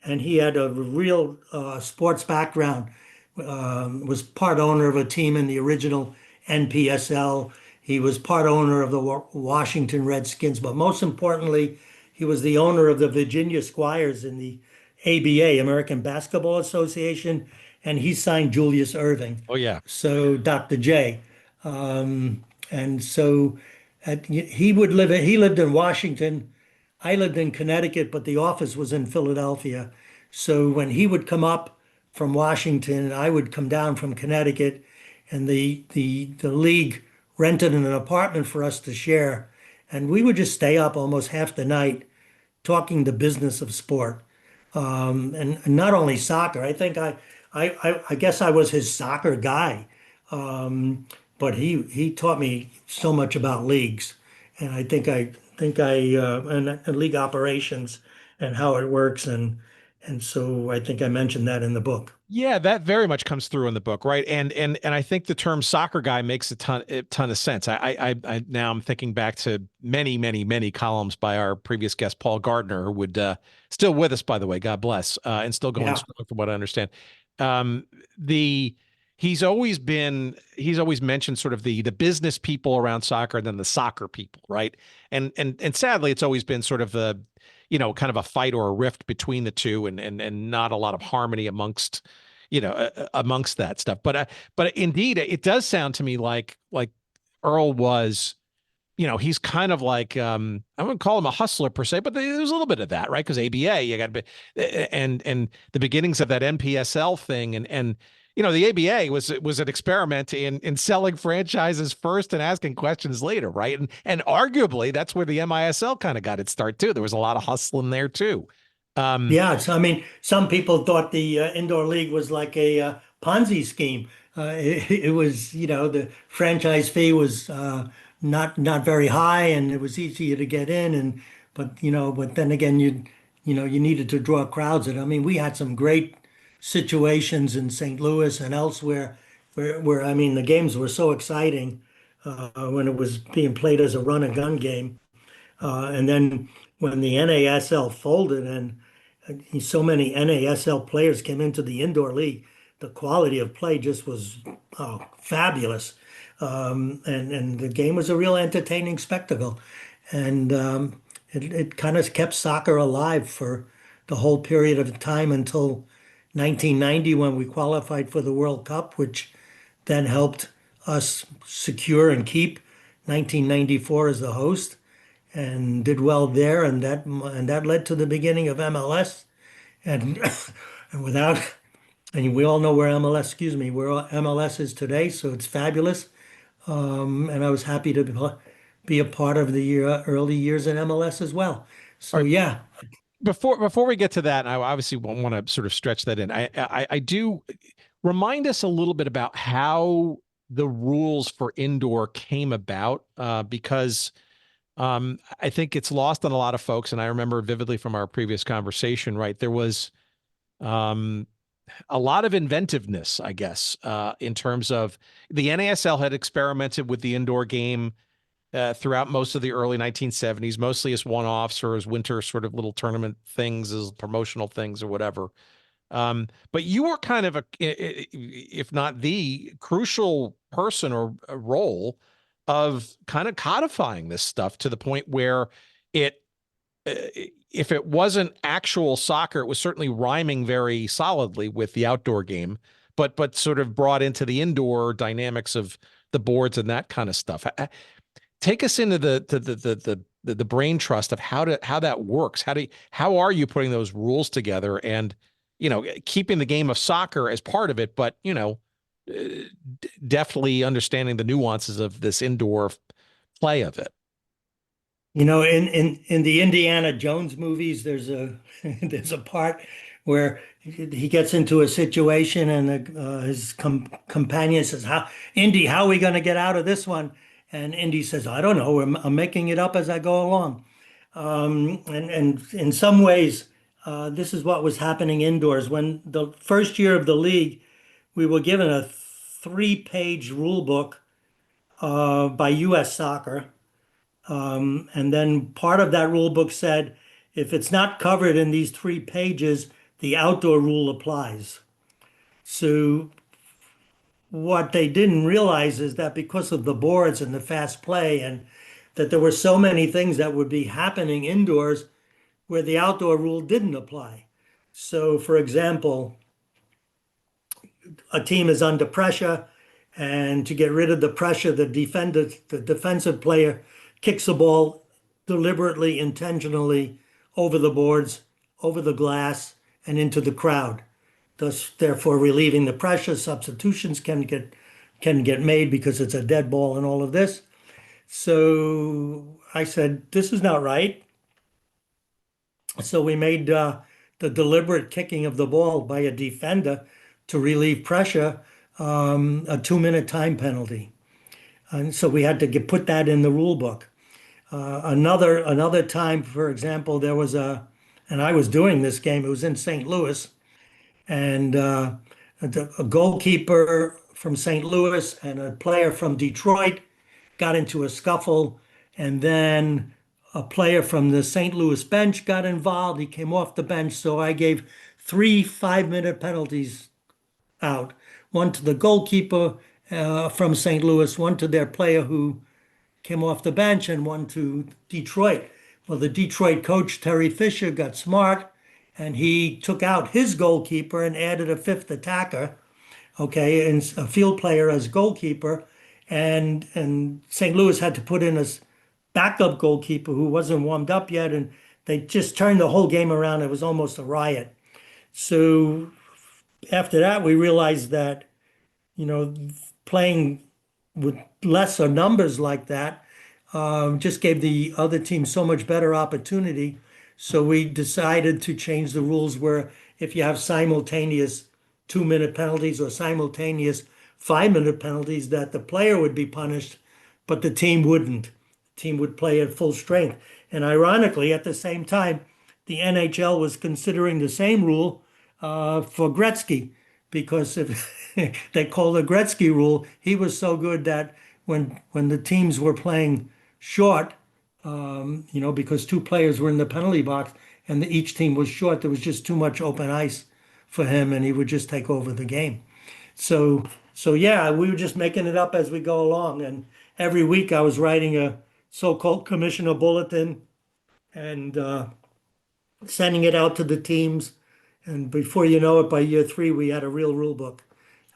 and he had a real sports background. Was part owner of a team in the original NPSL. He was part owner of the Washington Redskins, but most importantly, he was the owner of the Virginia Squires in the ABA, American Basketball Association, and he signed Julius Erving. Oh yeah. So Dr. J. And so he lived in Washington. I lived in Connecticut, but the office was in Philadelphia. So when he would come up from Washington, I would come down from Connecticut, and the league rented an apartment for us to share. And we would just stay up almost half the night talking the business of sport. And not only soccer. I think I guess I was his soccer guy. But he taught me so much about leagues, and I think and league operations and how it works, and so I think I mentioned that in the book. Yeah, that very much comes through in the book, right? And I think the term soccer guy makes a ton of sense. I now I'm thinking back to many columns by our previous guest Paul Gardner, who would still with us, by the way, God bless, and still going Yeah, strong from what I understand. The He's always mentioned sort of the business people around soccer and then the soccer people, right? And sadly, it's always been sort of the kind of a fight or a rift between the two, and not a lot of harmony amongst that stuff. But indeed, it does sound to me like Earl was, he's kind of like, I wouldn't call him a hustler per se, but there's a little bit of that, right? Because ABA, you got to be, and the beginnings of that NPSL thing, and the ABA was an experiment in selling franchises first and asking questions later, right? And arguably that's where the MISL kind of got its start too. There was a lot of hustling there too. yeah. So I mean, some people thought the indoor league was like a Ponzi scheme. It was, the franchise fee was not very high, and it was easier to get in. But then again, you needed to draw crowds. And I mean, we had some great situations in St. Louis and elsewhere where I mean, the games were so exciting when it was being played as a run and gun game. And then when the NASL folded and so many NASL players came into the indoor league, the quality of play just was fabulous. And the game was a real entertaining spectacle. And it kind of kept soccer alive for the whole period of time until 1990 when we qualified for the World Cup, which then helped us secure and keep 1994 as the host, and did well there, and that led to the beginning of MLS, and and without and we all know where MLS is today, so it's fabulous. And I was happy to be a part of the early years in MLS as well. So yeah, Before we get to that, I obviously won't want to sort of stretch that in. I do remind us a little bit about how the rules for indoor came about, because I think it's lost on a lot of folks. And I remember vividly from our previous conversation, right? There was a lot of inventiveness, I guess, in terms of the NASL had experimented with the indoor game throughout most of the early 1970s, mostly as one-offs or as winter sort of little tournament things, as promotional things or whatever. But you were kind of if not the crucial person or a role of kind of codifying this stuff to the point where it, if it wasn't actual soccer, it was certainly rhyming very solidly with the outdoor game, but sort of brought into the indoor dynamics of the boards and that kind of stuff. Take us into the brain trust of how that works. How are you putting those rules together and, keeping the game of soccer as part of it, but, definitely understanding the nuances of this indoor play of it. In the Indiana Jones movies, there's a there's a part where he gets into a situation and his companion says, Indy, how are we going to get out of this one?" And Indy says, "I don't know. I'm making it up as I go along." And in some ways, this is what was happening indoors. When the first year of the league, we were given a 3-page rule book by U.S. Soccer. And then part of that rule book said, if it's not covered in these 3 pages, the outdoor rule applies. So what they didn't realize is that because of the boards and the fast play, and that there were so many things that would be happening indoors where the outdoor rule didn't apply. So, for example, a team is under pressure, and to get rid of the pressure, the defensive player kicks the ball deliberately, intentionally over the boards, over the glass, and into the crowd, thus therefore relieving the pressure. Substitutions can get made because it's a dead ball and all of this. So I said, this is not right. So we made the deliberate kicking of the ball by a defender to relieve pressure a 2-minute time penalty. And so we had to put that in the rule book. Another time, for example, there was and I was doing this game, it was in St. Louis, and a goalkeeper from St. Louis and a player from Detroit got into a scuffle, and then a player from the St. Louis bench got involved. He came off the bench, so I gave 3 5-minute penalties out. One to the goalkeeper from St. Louis, one to their player who came off the bench, and one to Detroit. Well, the Detroit coach, Terry Fisher, got smart, and he took out his goalkeeper and added a 5th attacker, okay, and a field player as goalkeeper. And St. Louis had to put in a backup goalkeeper who wasn't warmed up yet, and they just turned the whole game around. It was almost a riot. So after that, we realized that, playing with lesser numbers like that just gave the other team so much better opportunity. So we decided to change the rules where if you have simultaneous 2-minute penalties or simultaneous 5-minute penalties, that the player would be punished, but the team wouldn't. The team would play at full strength. And ironically, at the same time, the NHL was considering the same rule for Gretzky, because if they called the Gretzky rule, he was so good that when the teams were playing short, because 2 players were in the penalty box and each team was short, there was just too much open ice for him, and he would just take over the game. So yeah, we were just making it up as we go along. And every week I was writing a so-called commissioner bulletin and sending it out to the teams. And before you know it, by year 3, we had a real rule book.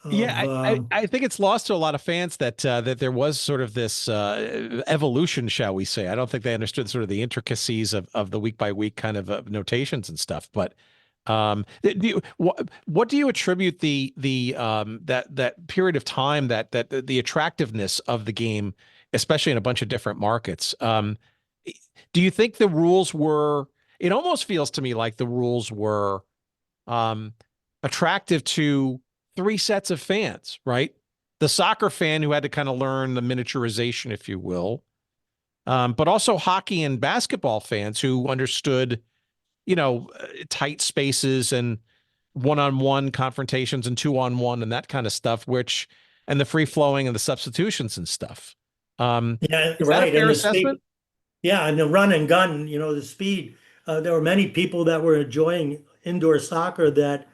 I think it's lost to a lot of fans that there was sort of this evolution, shall we say. I don't think they understood sort of the intricacies of the week by week kind of notations and stuff. But what do you attribute that period of time that the attractiveness of the game, especially in a bunch of different markets? Do you think the rules were? It almost feels to me like the rules were attractive to 3 sets of fans, right? The soccer fan who had to kind of learn the miniaturization, if you will, but also hockey and basketball fans who understood, tight spaces and 1-on-1 confrontations and 2-on-1 and that kind of stuff, and the free flowing and the substitutions and stuff. Yeah, Is that a right. And fair the speed, assessment? yeah, and the run and gun, the speed. There were many people that were enjoying indoor soccer that,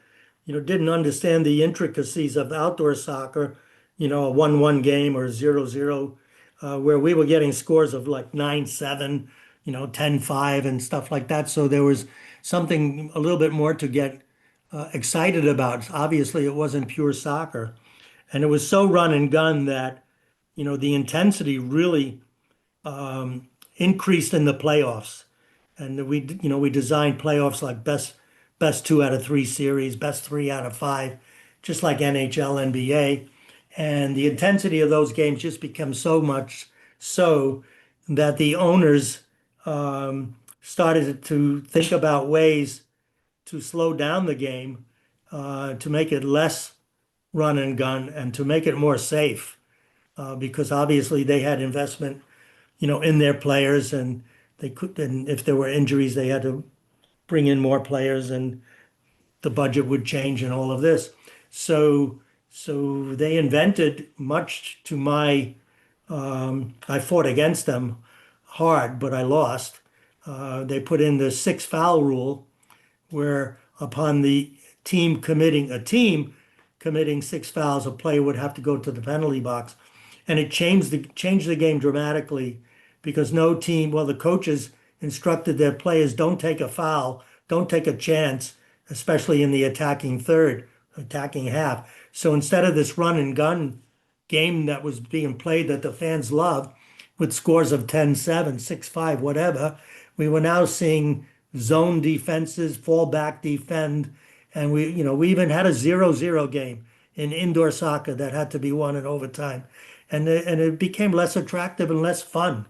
didn't understand the intricacies of outdoor soccer, a 1-1 game or 0-0, where we were getting scores of like 9-7, 10-5 and stuff like that. So there was something a little bit more to get excited about. Obviously, it wasn't pure soccer. And it was so run and gun that, the intensity really increased in the playoffs. And we designed playoffs like best 2 out of 3 series, best 3 out of 5, just like NHL, NBA. And the intensity of those games just becomes so much so that the owners started to think about ways to slow down the game, to make it less run and gun and to make it more safe, because obviously they had investment, in their players, and they could, and if there were injuries, they had to bring in more players, and the budget would change and all of this. So, so they invented, much to my, I fought against them hard, but I lost. They put in the 6 foul rule, where upon the team committing 6 fouls, a player would have to go to the penalty box. And it changed the game dramatically, because no team, well, the coaches instructed their players, don't take a foul, don't take a chance, especially in the attacking half. So instead of this run and gun game that was being played that the fans loved, with scores of 10-7, 6-5, whatever, we were now seeing zone defenses, fall back, defend, and we even had a 0-0 game in indoor soccer that had to be won in overtime, and it became less attractive and less fun.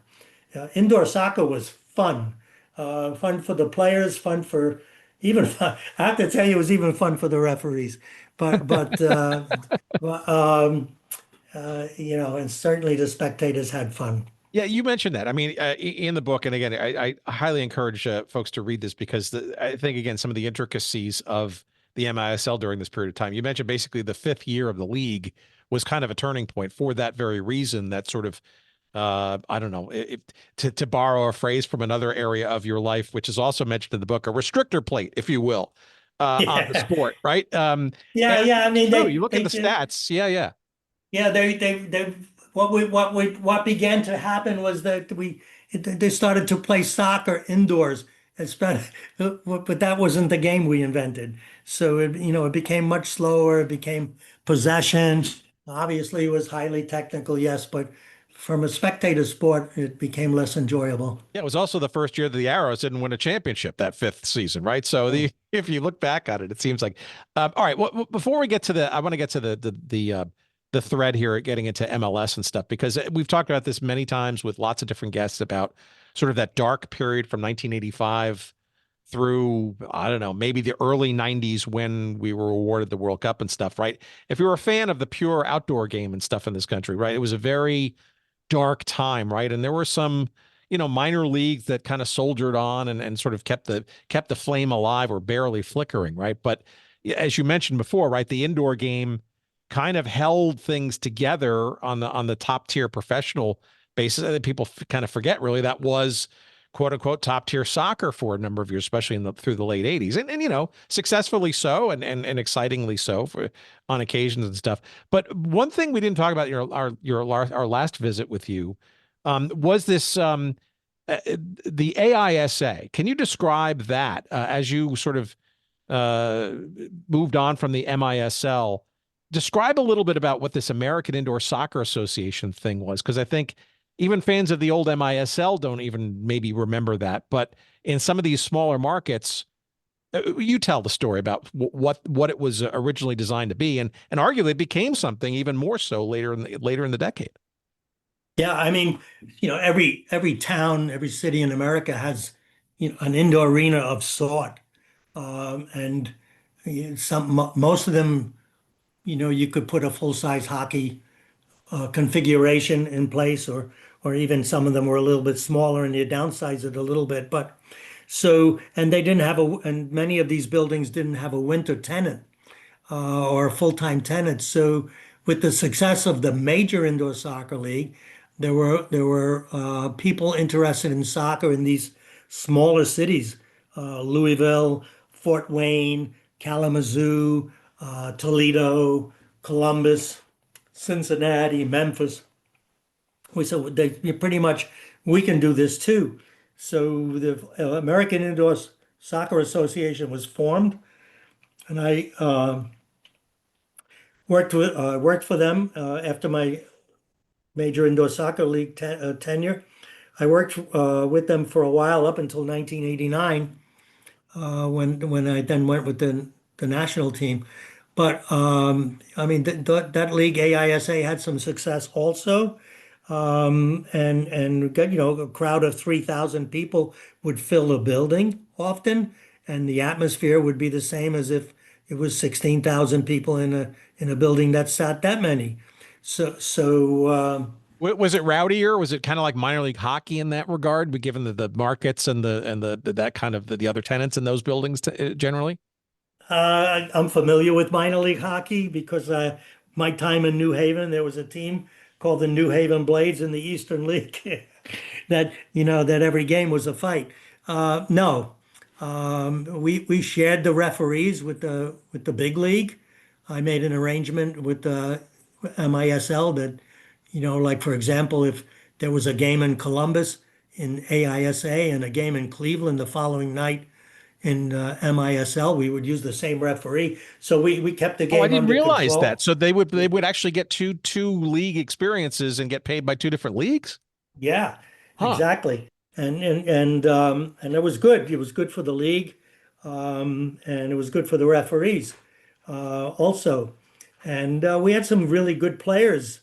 Indoor soccer was fun, fun for the players, fun for even I have to tell you, it was even fun for the referees, but and certainly the spectators had fun. Yeah, you mentioned that. I mean, in the book, and again, I highly encourage folks to read this because I think, again, some of the intricacies of the MISL during this period of time. You mentioned basically the 5th year of the league was kind of a turning point for that very reason. That sort of, I don't know, to borrow a phrase from another area of your life, which is also mentioned in the book, a restrictor plate, if you will, on the Yeah, sport, right? yeah, And yeah. I it's mean, true. You look at the they stats. Yeah, yeah. yeah, they what began to happen was that they started to play soccer indoors, especially, but that wasn't the game we invented. So it became much slower. It became possession. Obviously, it was highly technical, yes, but from a spectator sport, it became less enjoyable. Yeah, it was also the first year that the Arrows didn't win a championship that 5th season, right? So Oh, if you look back on it, it seems like, all right. Well, before we get to I want to get to the thread here at getting into MLS and stuff, because we've talked about this many times with lots of different guests about sort of that dark period from 1985 through, I don't know, maybe the early 90s when we were awarded the World Cup and stuff, right? If you're a fan of the pure outdoor game and stuff in this country, right, it was a very dark time, right? And there were some, minor leagues that kind of soldiered on and sort of kept the flame alive or barely flickering, right? But as you mentioned before, right, the indoor game kind of held things together on the top tier professional basis. I think people kind of forget really that was quote unquote top tier soccer for a number of years, especially through the late 80s, and successfully so and excitingly so for on occasions and stuff. But one thing we didn't talk about our last visit with you was this the AISA. Can you describe that as you sort of uh, moved on from the MISL? Describe a little bit about what this American Indoor Soccer Association thing was, because I think even fans of the old MISL don't even maybe remember that. But in some of these smaller markets, you tell the story about what it was originally designed to be, and arguably it became something even more so later in the decade. yeah, I mean, every town, every city in America has, an indoor arena of sort, and most of them, you could put a full-size hockey configuration in place, or even some of them were a little bit smaller and you downsize it a little bit. But so, and they didn't have and many of these buildings didn't have a winter tenant, or a full-time tenant. So with the success of the major indoor soccer league, There were people interested in soccer in these smaller cities, Louisville, Fort Wayne, Kalamazoo, Toledo, Columbus, Cincinnati, Memphis. We said pretty much we can do this too. So the American Indoor Soccer Association was formed, and I worked for them after my major indoor soccer league tenure. I worked with them for a while up until 1989, when I then went with the national team. But I mean that league AISA had some success also, and got, a crowd of 3,000 people would fill a building often, and the atmosphere would be the same as if it was 16,000 people in a building that sat that many. So. Was it rowdier? Was it kind of like minor league hockey in that regard, but given the markets and the that kind of the other tenants in those buildings generally? I'm familiar with minor league hockey because my time in New Haven, there was a team called the New Haven Blades in the Eastern League that every game was a fight. No, we shared the referees with the big league. I made an arrangement with the MISL that, like for example, if there was a game in Columbus in AISA and a game in Cleveland the following night in MISL, we would use the same referee. So we kept the Oh, I game didn't under realize control. that. So they would actually get two league experiences and get paid by two different leagues? Yeah, Huh. exactly. And it was good. It was good for the league, and it was good for the referees also. And we had some really good players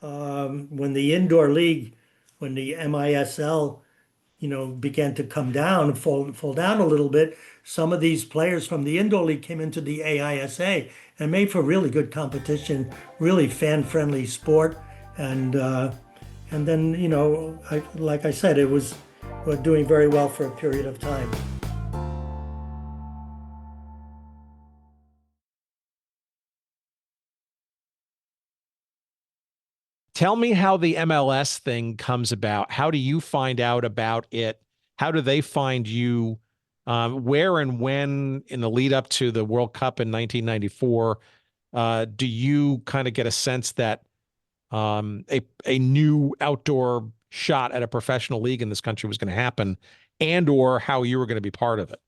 when the indoor league, when the MISL, began to come down, fall down a little bit. Some of these players from the indoor league came into the AISA and made for really good competition, really fan-friendly sport, and then like I said, it was we're doing very well for a period of time. Tell me how the MLS thing comes about. How do you find out about it? How do they find you? Where and when in the lead up to the World Cup in 1994, do you kind of get a sense that a new outdoor shot at a professional league in this country was going to happen, and or how you were going to be part of it?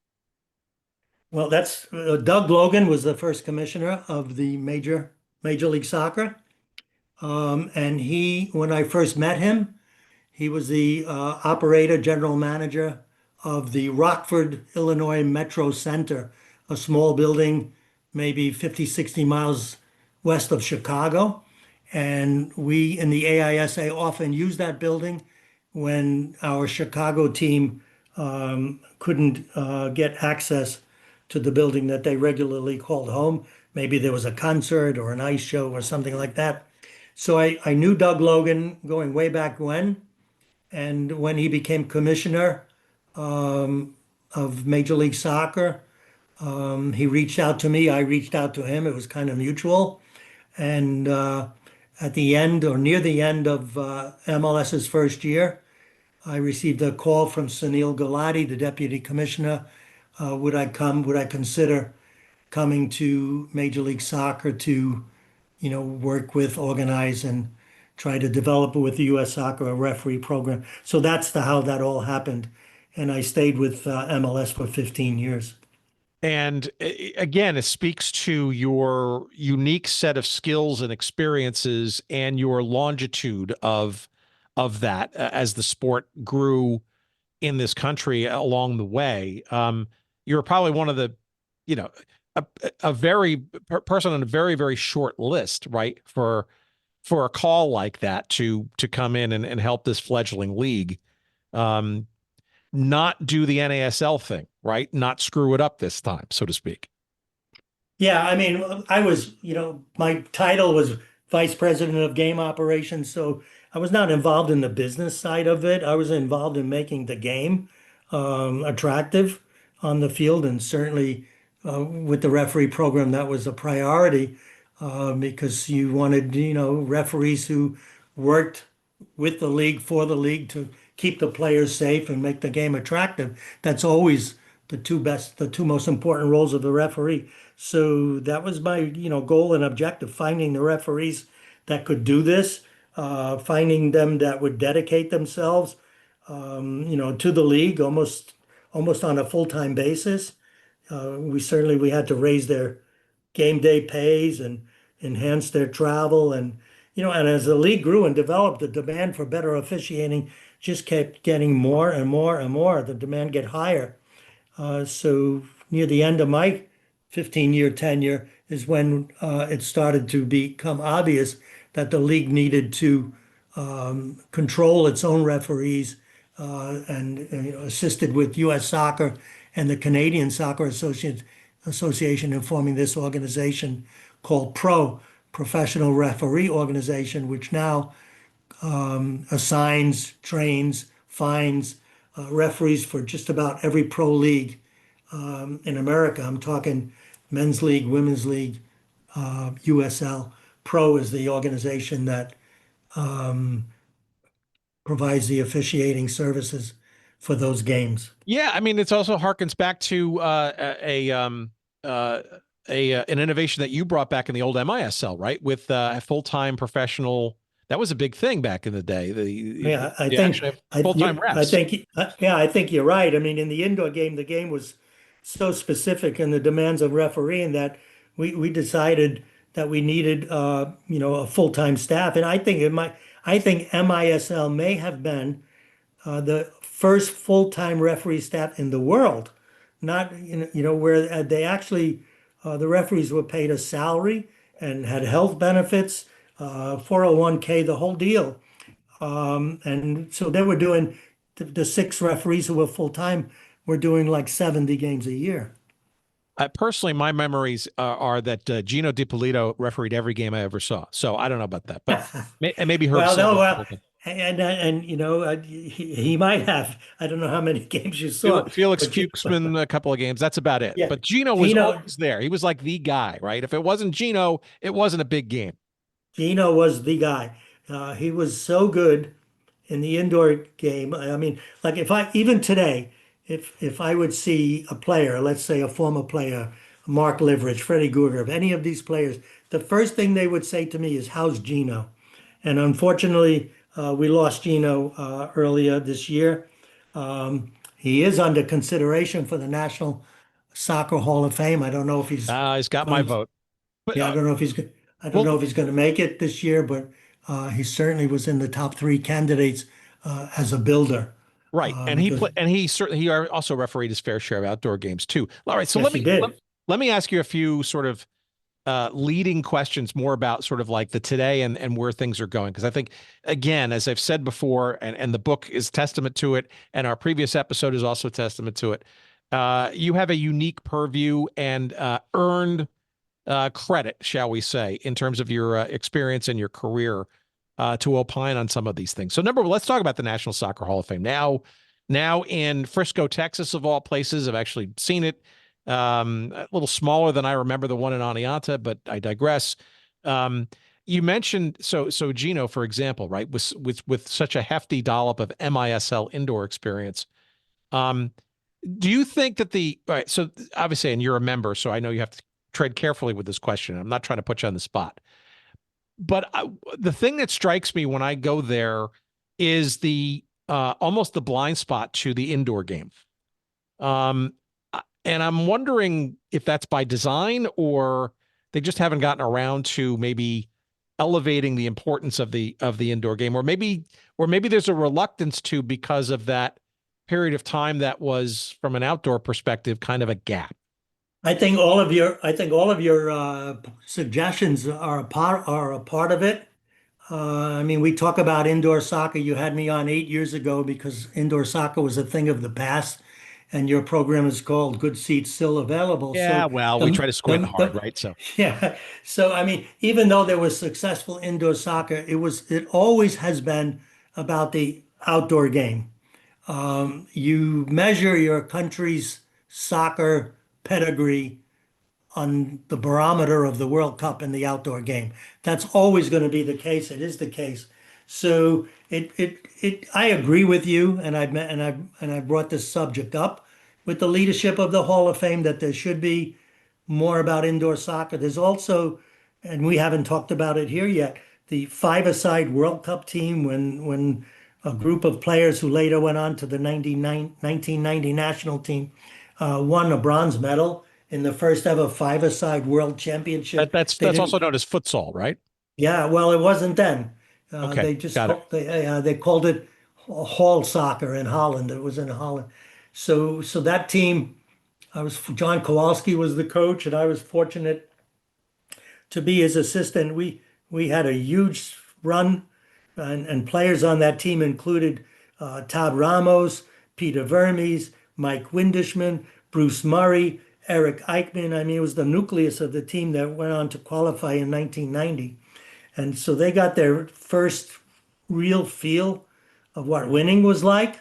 Well, that's Doug Logan was the first commissioner of the Major League Soccer, and when I first met him, he was the operator, general manager of the Rockford, Illinois Metro Center, a small building, maybe 50, 60 miles west of Chicago. And we in the AISA often use that building when our Chicago team couldn't get access to the building that they regularly called home. Maybe there was a concert or an ice show or something like that. So I knew Doug Logan going way back when. And when he became commissioner of Major League Soccer, he reached out to me. I reached out to him. It was kind of mutual. And at the end or near the end of MLS's first year, I received a call from Sunil Gulati, the deputy commissioner. Would I come? Would I consider coming to Major League Soccer to, work with, organize, and try to develop with the U.S. Soccer a referee program? So that's how that all happened. And I stayed with MLS for 15 years. And again, it speaks to your unique set of skills and experiences and your longitude of that as the sport grew in this country along the way. You're probably one of the, you know, a very person on a very, very short list, right? For a call like that to come in and help this fledgling league. Not do the NASL thing, right? Not screw it up this time, so to speak. Yeah, I mean, I was, my title was vice president of game operations, so I was not involved in the business side of it. I was involved in making the game attractive on the field, and certainly with the referee program, that was a priority because you wanted, referees who worked with the league, for the league, to keep the players safe and make the game attractive. That's always the two most important roles of the referee. So that was my, goal and objective, finding the referees that could do this, finding them that would dedicate themselves, to the league almost on a full-time basis. We had to raise their game day pays and enhance their travel, and as the league grew and developed, the demand for better officiating just kept getting more and more and more. The demand get higher. So near the end of my 15-year tenure is when it started to become obvious that the league needed to control its own referees, and assisted with U.S. Soccer and the Canadian Soccer Association in forming this organization called Professional Referee Organization, which now assigns, trains, fines referees for just about every pro league in America. I'm talking men's league, women's league, USL. Pro is the organization that provides the officiating services for those games. Yeah, I mean, it's also harkens back to an innovation that you brought back in the old MISL, right? With a full-time professional. That was a big thing back in the day. Yeah, I You think actually have full-time refs. I think you're right. I mean, in the indoor game, the game was so specific in the demands of refereeing that we decided that we needed a full-time staff. And I think MISL may have been the first full-time referee staff in the world. Not where they actually the referees were paid a salary and had health benefits, 401k, the whole deal. And so they were doing the six referees who were full-time were doing like 70 games a year. Personally, my memories are that Gino DiPolito refereed every game I ever saw. So I don't know about that, but maybe Herb Well, no, Silver. well, and he might have. I don't know how many games you saw, Felix but Fuchsman, a couple of games. That's about it. yeah, But Gino was Gino always there. He was like the guy, right? If it wasn't Gino, it wasn't a big game. Gino was the guy. He was so good in the indoor game. I mean, like if I even today, if I would see a player, let's say a former player, Mark Liveridge, Freddie Guger, any of these players, the first thing they would say to me is, "How's Gino?" And unfortunately, we lost Gino earlier this year. He is under consideration for the National Soccer Hall of Fame. I don't know if He's got my vote. But yeah, I don't know if he's going to make it this year, but he certainly was in the top three candidates as a builder. right, and he also refereed his fair share of outdoor games too. All right, so Yes, he did. let me ask you a few sort of leading questions more about sort of like the today and where things are going. Because I think, again, as I've said before, and the book is testament to it, and our previous episode is also testament to it, you have a unique purview and earned credit, shall we say, in terms of your experience and your career to opine on some of these things. So number one, let's talk about the National Soccer Hall of Fame. Now in Frisco, Texas, of all places. I've actually seen it. A little smaller than I remember the one in Oneonta, but I digress. You mentioned so Gino, for example, right, with such a hefty dollop of MISL indoor experience. Do you think that all right, so obviously, and you're a member, so I know you have to tread carefully with this question. I'm not trying to put you on the spot, but the thing that strikes me when I go there is the almost the blind spot to the indoor game. And I'm wondering if that's by design or they just haven't gotten around to maybe elevating the importance of the indoor game, or maybe there's a reluctance to because of that period of time that was, from an outdoor perspective, kind of a gap. I think all of your suggestions are a part of it. I mean, we talk about indoor soccer. You had me on 8 years ago because indoor soccer was a thing of the past, and your program is called Good Seats Still Available. Yeah, So well, we try to squint hard, right? So yeah. So I mean, even though there was successful indoor soccer, it always has been about the outdoor game. You measure your country's soccer pedigree on the barometer of the World Cup and the outdoor game. That's always going to be the case. It is the case. So I agree with you, and I brought this subject up with the leadership of the Hall of Fame that there should be more about indoor soccer. There's also, and we haven't talked about it here yet, the five-a-side World Cup team when a group of players who later went on to the 1990 national team won a bronze medal in the first ever five-a-side World Championship. That's also known as futsal, right? Yeah, well, it wasn't then. Okay, got it. They called it hall soccer in Holland. It was in Holland. So that team, John Kowalski was the coach, and I was fortunate to be his assistant. We had a huge run, and players on that team included Todd Ramos, Peter Vermes, Mike Windishman, Bruce Murray, Eric Eichmann. I mean, it was the nucleus of the team that went on to qualify in 1990. And so they got their first real feel of what winning was like.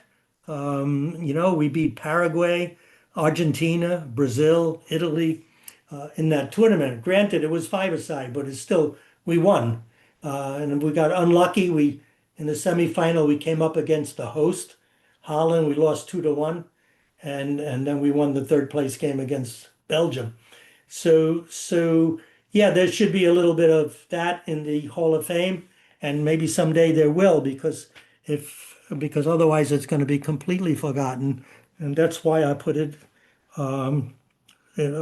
We beat Paraguay, Argentina, Brazil, Italy in that tournament. Granted, it was five-a-side, but we won. And we got unlucky. In the semifinal, we came up against the host, Holland. We lost 2-1. And then we won the third place game against Belgium. So yeah, there should be a little bit of that in the Hall of Fame, and maybe someday there will, because otherwise it's going to be completely forgotten, and that's why I put it a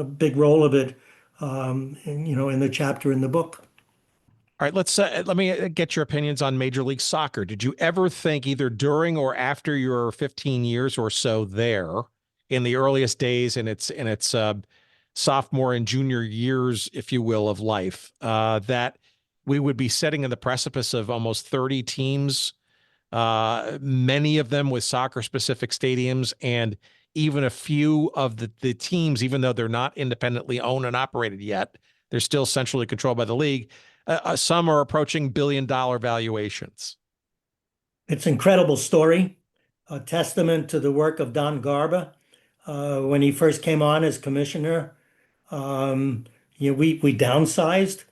big role of it, in the chapter in the book. All right, let me get your opinions on Major League Soccer. Did you ever think, either during or after your 15 years or so there, in the earliest days in its sophomore and junior years, if you will, of life, that we would be sitting in the precipice of almost 30 teams, many of them with soccer-specific stadiums, and even a few of the teams, even though they're not independently owned and operated yet, they're still centrally controlled by the league. Some are approaching billion-dollar valuations. It's an incredible story, a testament to the work of Don Garba when he first came on as commissioner. We downsized.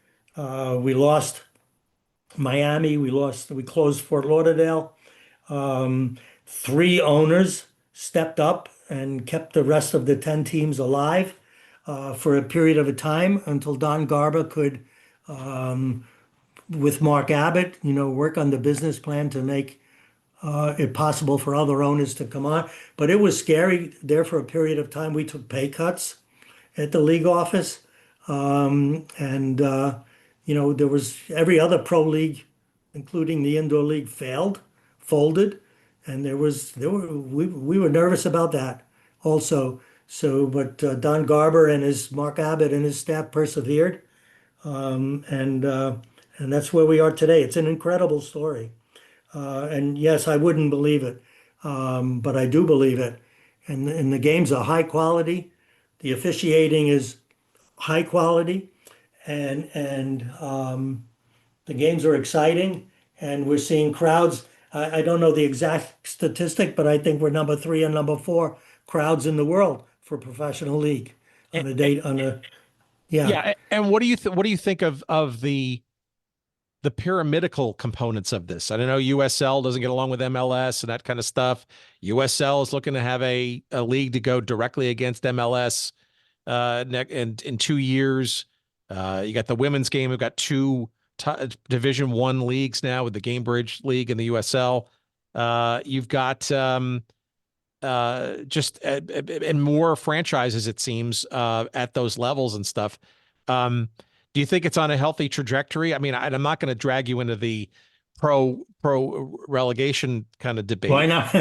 We lost Miami. We closed Fort Lauderdale. 3 owners stepped up and kept the rest of the 10 teams alive for a period of a time until Don Garba could, with Mark Abbott, work on the business plan to make it possible for other owners to come on. But it was scary there for a period of time. We took pay cuts at the league office. There was every other pro league, including the indoor league, folded. And we were nervous about that also. But Don Garber and Mark Abbott and his staff persevered. And that's where we are today. It's an incredible story. And yes, I wouldn't believe it. But I do believe it. And the games are high quality. The officiating is high quality, and the games are exciting, and we're seeing crowds. I don't know the exact statistic, but I think we're number 3 and number 4 crowds in the world for professional league on a date yeah. Yeah, and what do you think of the pyramidical components of this? I don't know, USL doesn't get along with MLS and that kind of stuff. USL is looking to have a league to go directly against MLS in 2 years. You got the women's game. We've got 2 Division I leagues now with the Gamebridge League and the USL. You've got and more franchises, it seems, at those levels and stuff. Do you think it's on a healthy trajectory? I mean, I'm not going to drag you into the pro relegation kind of debate. Why not?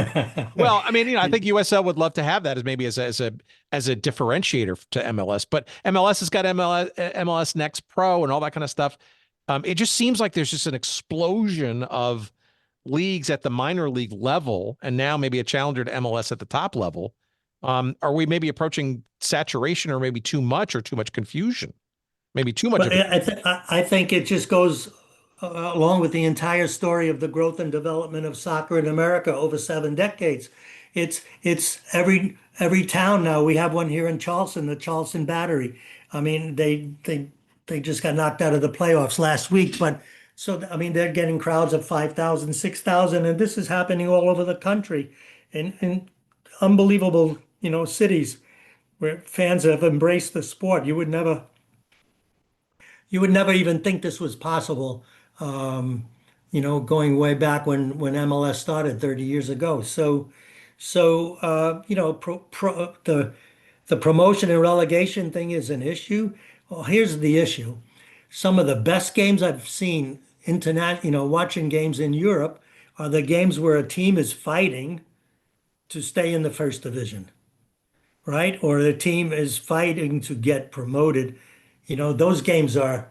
Well, I mean, I think USL would love to have that as maybe as a differentiator to MLS, but MLS has got MLS Next Pro and all that kind of stuff. It just seems like there's just an explosion of leagues at the minor league level, and now maybe a challenger to MLS at the top level. Are we maybe approaching saturation, or maybe too much confusion? Maybe too much. I think it just goes along with the entire story of the growth and development of soccer in America over 7 decades. It's every town now. We have one here in Charleston, the Charleston Battery. I mean, they just got knocked out of the playoffs last week, but So, I mean, they're getting crowds of 5,000, 6,000, and this is happening all over the country in unbelievable, cities where fans have embraced the sport. You would never even think this was possible, going way back when MLS started 30 years ago. So, the promotion and relegation thing is an issue. Well, here's the issue. Some of the best games I've seen watching games in Europe are the games where a team is fighting to stay in the first division, right? Or the team is fighting to get promoted. Those games are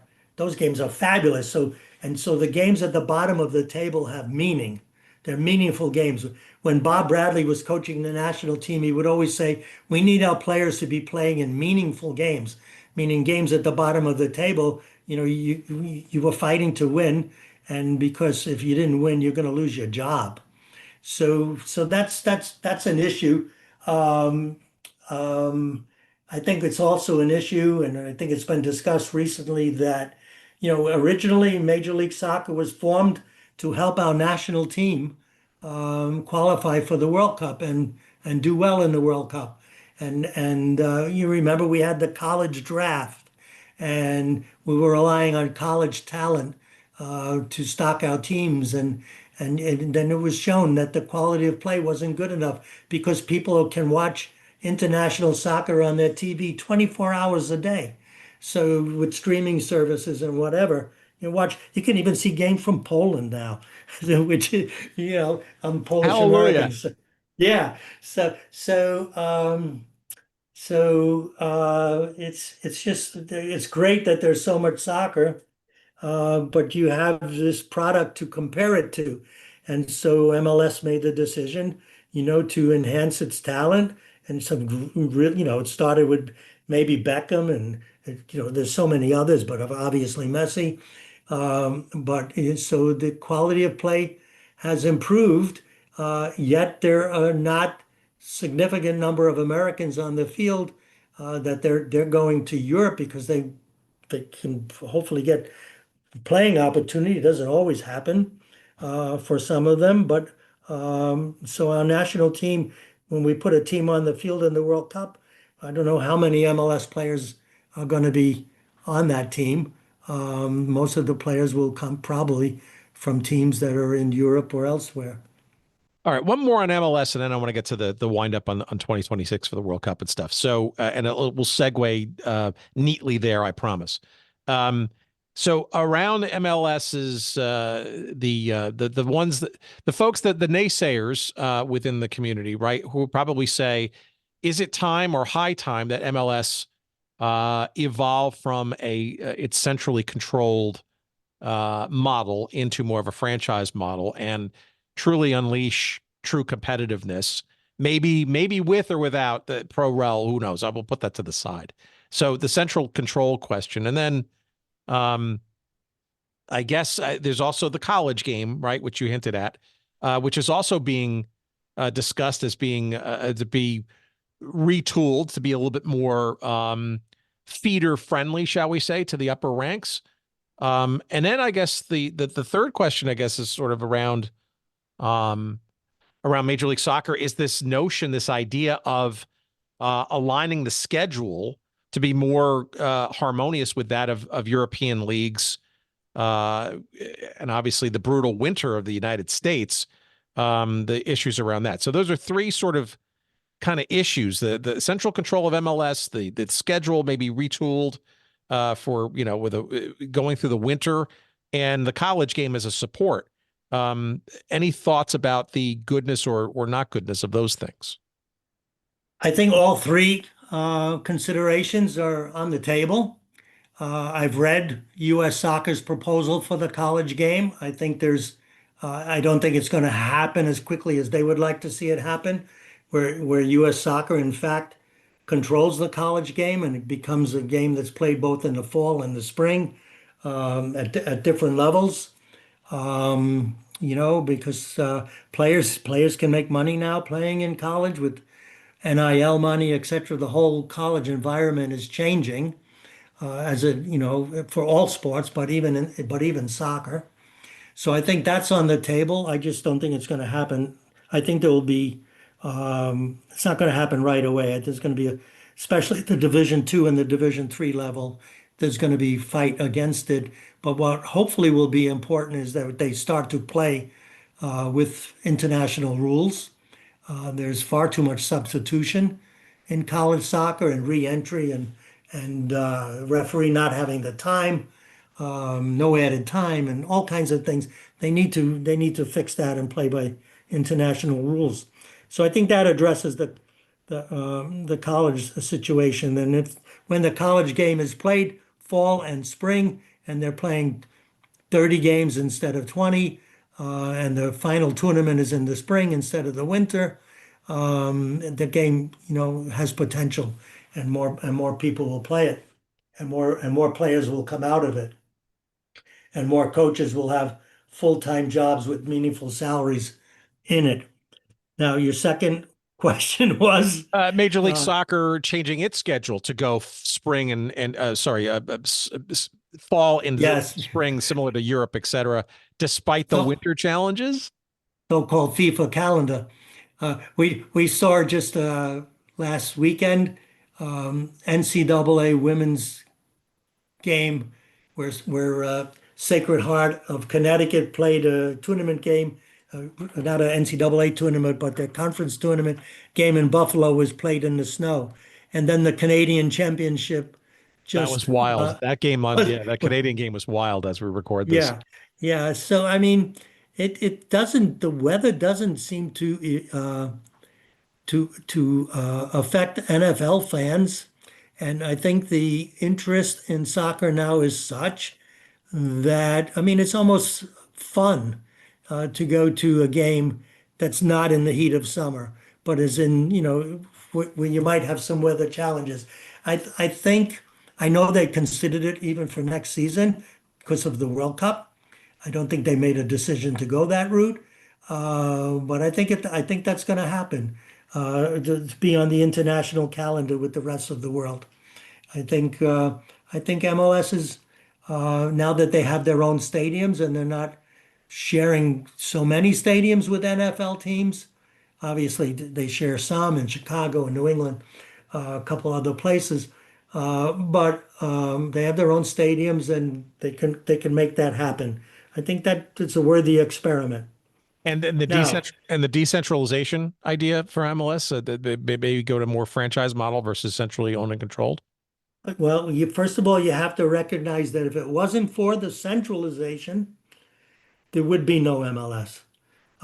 fabulous. So the games at the bottom of the table have meaning. They're meaningful games. When Bob Bradley was coaching the national team, he would always say, "We need our players to be playing in meaningful games," meaning games at the bottom of the table. You were fighting to win, and because if you didn't win, you're going to lose your job. So that's an issue. Um, um, I think it's also an issue, and I think it's been discussed recently that, originally Major League Soccer was formed to help our national team qualify for the World Cup and do well in the World Cup. And you remember we had the college draft, and we were relying on college talent to stock our teams, and then it was shown that the quality of play wasn't good enough because people can watch international soccer on their TV 24 hours a day. So with streaming services and whatever, you can even see games from Poland now, which, I'm Polish Hallelujah. American. So, yeah. So it's great that there's so much soccer, but you have this product to compare it to. And so MLS made the decision, to enhance its talent and it started with maybe Beckham and, there's so many others, but obviously Messi. So the quality of play has improved, yet there are not significant number of Americans on the field that they're going to Europe because they can hopefully get playing opportunity. It doesn't always happen for some of them, but so our national team, when we put a team on the field in the World Cup, I don't know how many MLS players are going to be on that team. Most of the players will come probably from teams that are in Europe or elsewhere. All right, one more on MLS, and then I want to get to the wind up on 2026 for the World Cup and stuff. So, and we'll segue neatly there, I promise. So around MLS's the ones that the folks that the naysayers within the community, right, who will probably say, is it time or high time that MLS evolve from its centrally controlled model into more of a franchise model and truly unleash true competitiveness, maybe with or without the pro rel, who knows? I will put that to the side. So the central control question, and then I guess there's also the college game, right, which you hinted at, which is also being discussed as being to be retooled to be a little bit more feeder friendly, shall we say, to the upper ranks. And then I guess the third question, I guess, is sort of around Major League Soccer is this notion, this idea of aligning the schedule to be more harmonious with that of European leagues, and obviously the brutal winter of the United States, the issues around that. So those are three sort of kind of issues: the central control of MLS, the schedule maybe retooled for with going through the winter, and the college game as a support. Any thoughts about the goodness or not goodness of those things? I think all three considerations are on the table. I've read U.S. Soccer's proposal for the college game. I don't think it's going to happen as quickly as they would like to see it happen, where U.S. Soccer, in fact, controls the college game and it becomes a game that's played both in the fall and the spring at different levels. Because players can make money now playing in college with NIL money, etc. The whole college environment is changing for all sports, but even soccer. So I think that's on the table. I just don't think it's going to happen. I think there will be, it's not going to happen right away. There's going to be especially at the Division 2 and the Division 3 level, there's going to be fight against it. But what hopefully will be important is that they start to play with international rules. There's far too much substitution in college soccer and re-entry and referee not having the time, no added time, and all kinds of things. They need to fix that and play by international rules. So I think that addresses the college situation. And if when the college game is played fall and spring, and they're playing 30 games instead of 20, and the final tournament is in the spring instead of the winter, the game, has potential, and more people will play it, and more players will come out of it, and more coaches will have full-time jobs with meaningful salaries in it. Now, your second question was Major League Soccer changing its schedule to go spring and fall into yes, spring, similar to Europe, etc., despite the winter challenges. So-called FIFA calendar. We saw just last weekend NCAA women's game where Sacred Heart of Connecticut played a tournament game, not an NCAA tournament, but the conference tournament game in Buffalo was played in the snow. And then the Canadian Championship That was just wild. That game that Canadian game was wild as we record this. yeah, yeah. So I mean, it doesn't the weather doesn't seem to affect NFL fans, and I think the interest in soccer now is such that I mean it's almost fun to go to a game that's not in the heat of summer, but is in when you might have some weather challenges. I think I know they considered it even for next season because of the World Cup. I don't think they made a decision to go that route, but I think that's going to happen to be on the international calendar with the rest of the world. I think MLS is now that they have their own stadiums and they're not sharing so many stadiums with NFL teams. Obviously, they share some in Chicago and New England, a couple other places, but they have their own stadiums and they can make that happen. I think that it's a worthy experiment. And then the Now, decentralization idea for MLS, maybe go to more franchise model versus centrally owned and controlled. well, first of all, you have to recognize that if it wasn't for the centralization, there would be no MLS.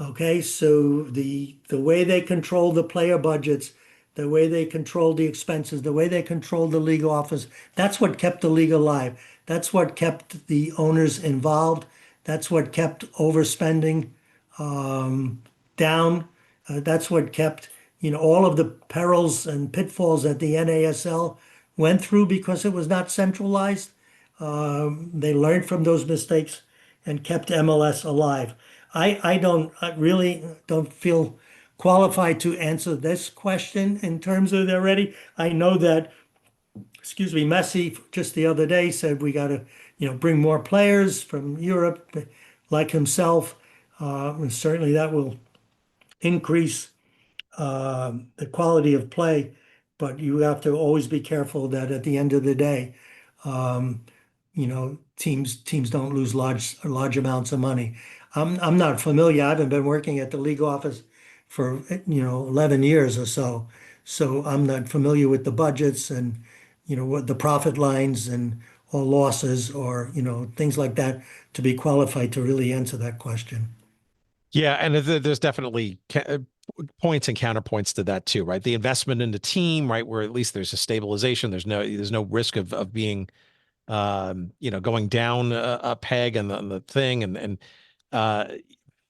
Okay, so the way they control the player budgets, the way they control the expenses, the way they control the league office, that's what kept the league alive. That's what kept the owners involved. That's what kept overspending down. That's what kept, all of the perils and pitfalls that the NASL went through because it was not centralized. They learned from those mistakes and kept MLS alive. I really don't feel qualified to answer this question in terms of they're ready. I know that, excuse me, Messi just the other day said we got to, bring more players from Europe like himself. And certainly that will increase the quality of play, but you have to always be careful that at the end of the day, teams don't lose large amounts of money. I'm not familiar. I haven't been working at the league office for 11 years or so, so I'm not familiar with the budgets and what the profit lines and or losses or things like that to be qualified to really answer that question. Yeah, and there's definitely points and counterpoints to that too, right? The investment in the team, right, where at least there's a stabilization. There's no risk of being, going down a peg and the thing, and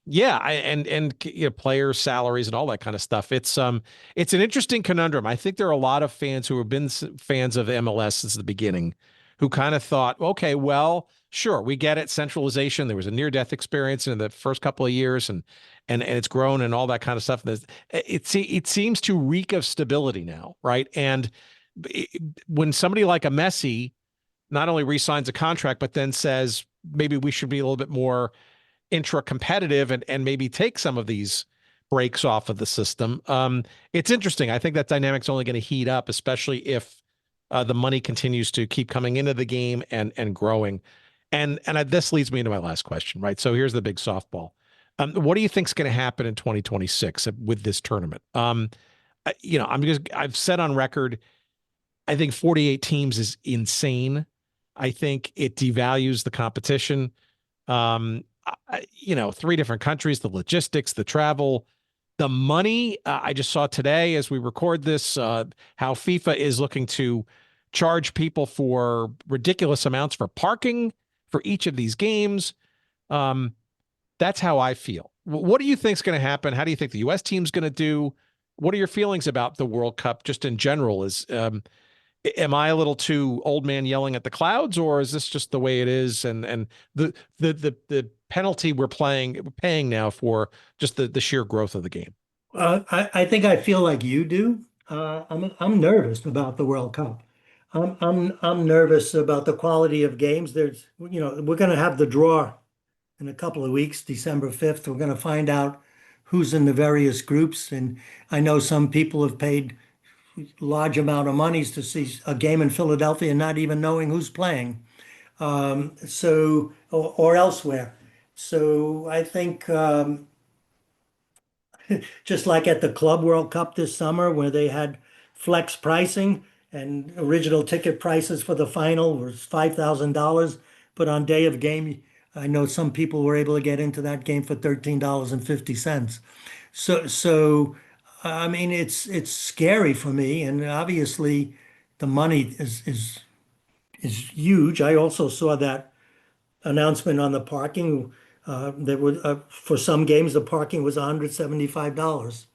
yeah, player salaries and all that kind of stuff. It's an interesting conundrum. I think there are a lot of fans who have been fans of MLS since the beginning, who kind of thought, okay, well, sure, we get it, centralization. There was a near-death experience in the first couple of years, and it's grown and all that kind of stuff. It seems to reek of stability now, right? And when somebody like a Messi not only re-signs a contract, but then says maybe we should be a little bit more intra-competitive and maybe take some of these breaks off of the system. It's interesting. I think that dynamic's only going to heat up, especially if the money continues to keep coming into the game and growing. This leads me into my last question, right? So here's the big softball. What do you think is going to happen in 2026 with this tournament? I've said on record, I think 48 teams is insane. I think it devalues the competition. Three different countries, the logistics, the travel, the money. I just saw today as we record this, how FIFA is looking to charge people for ridiculous amounts for parking for each of these games. That's how I feel. What do you think is going to happen? How do you think the U.S. team's going to do? What are your feelings about the World Cup just in general? Am I a little too old man yelling at the clouds, or is this just the way it is? And the penalty we're paying now for just the sheer growth of the game. I think I feel like you do. I'm nervous about the World Cup. I'm nervous about the quality of games. We're going to have the draw in a couple of weeks, December 5th. We're going to find out who's in the various groups, and I know some people have paid large amount of monies to see a game in Philadelphia, not even knowing who's playing, or elsewhere. So I think just like at the Club World Cup this summer, where they had flex pricing and original ticket prices for the final was $5,000, but on day of game, I know some people were able to get into that game for $13.50. So I mean, it's scary for me, and obviously, the money is huge. I also saw that announcement on the parking. There were for some games the parking was $175,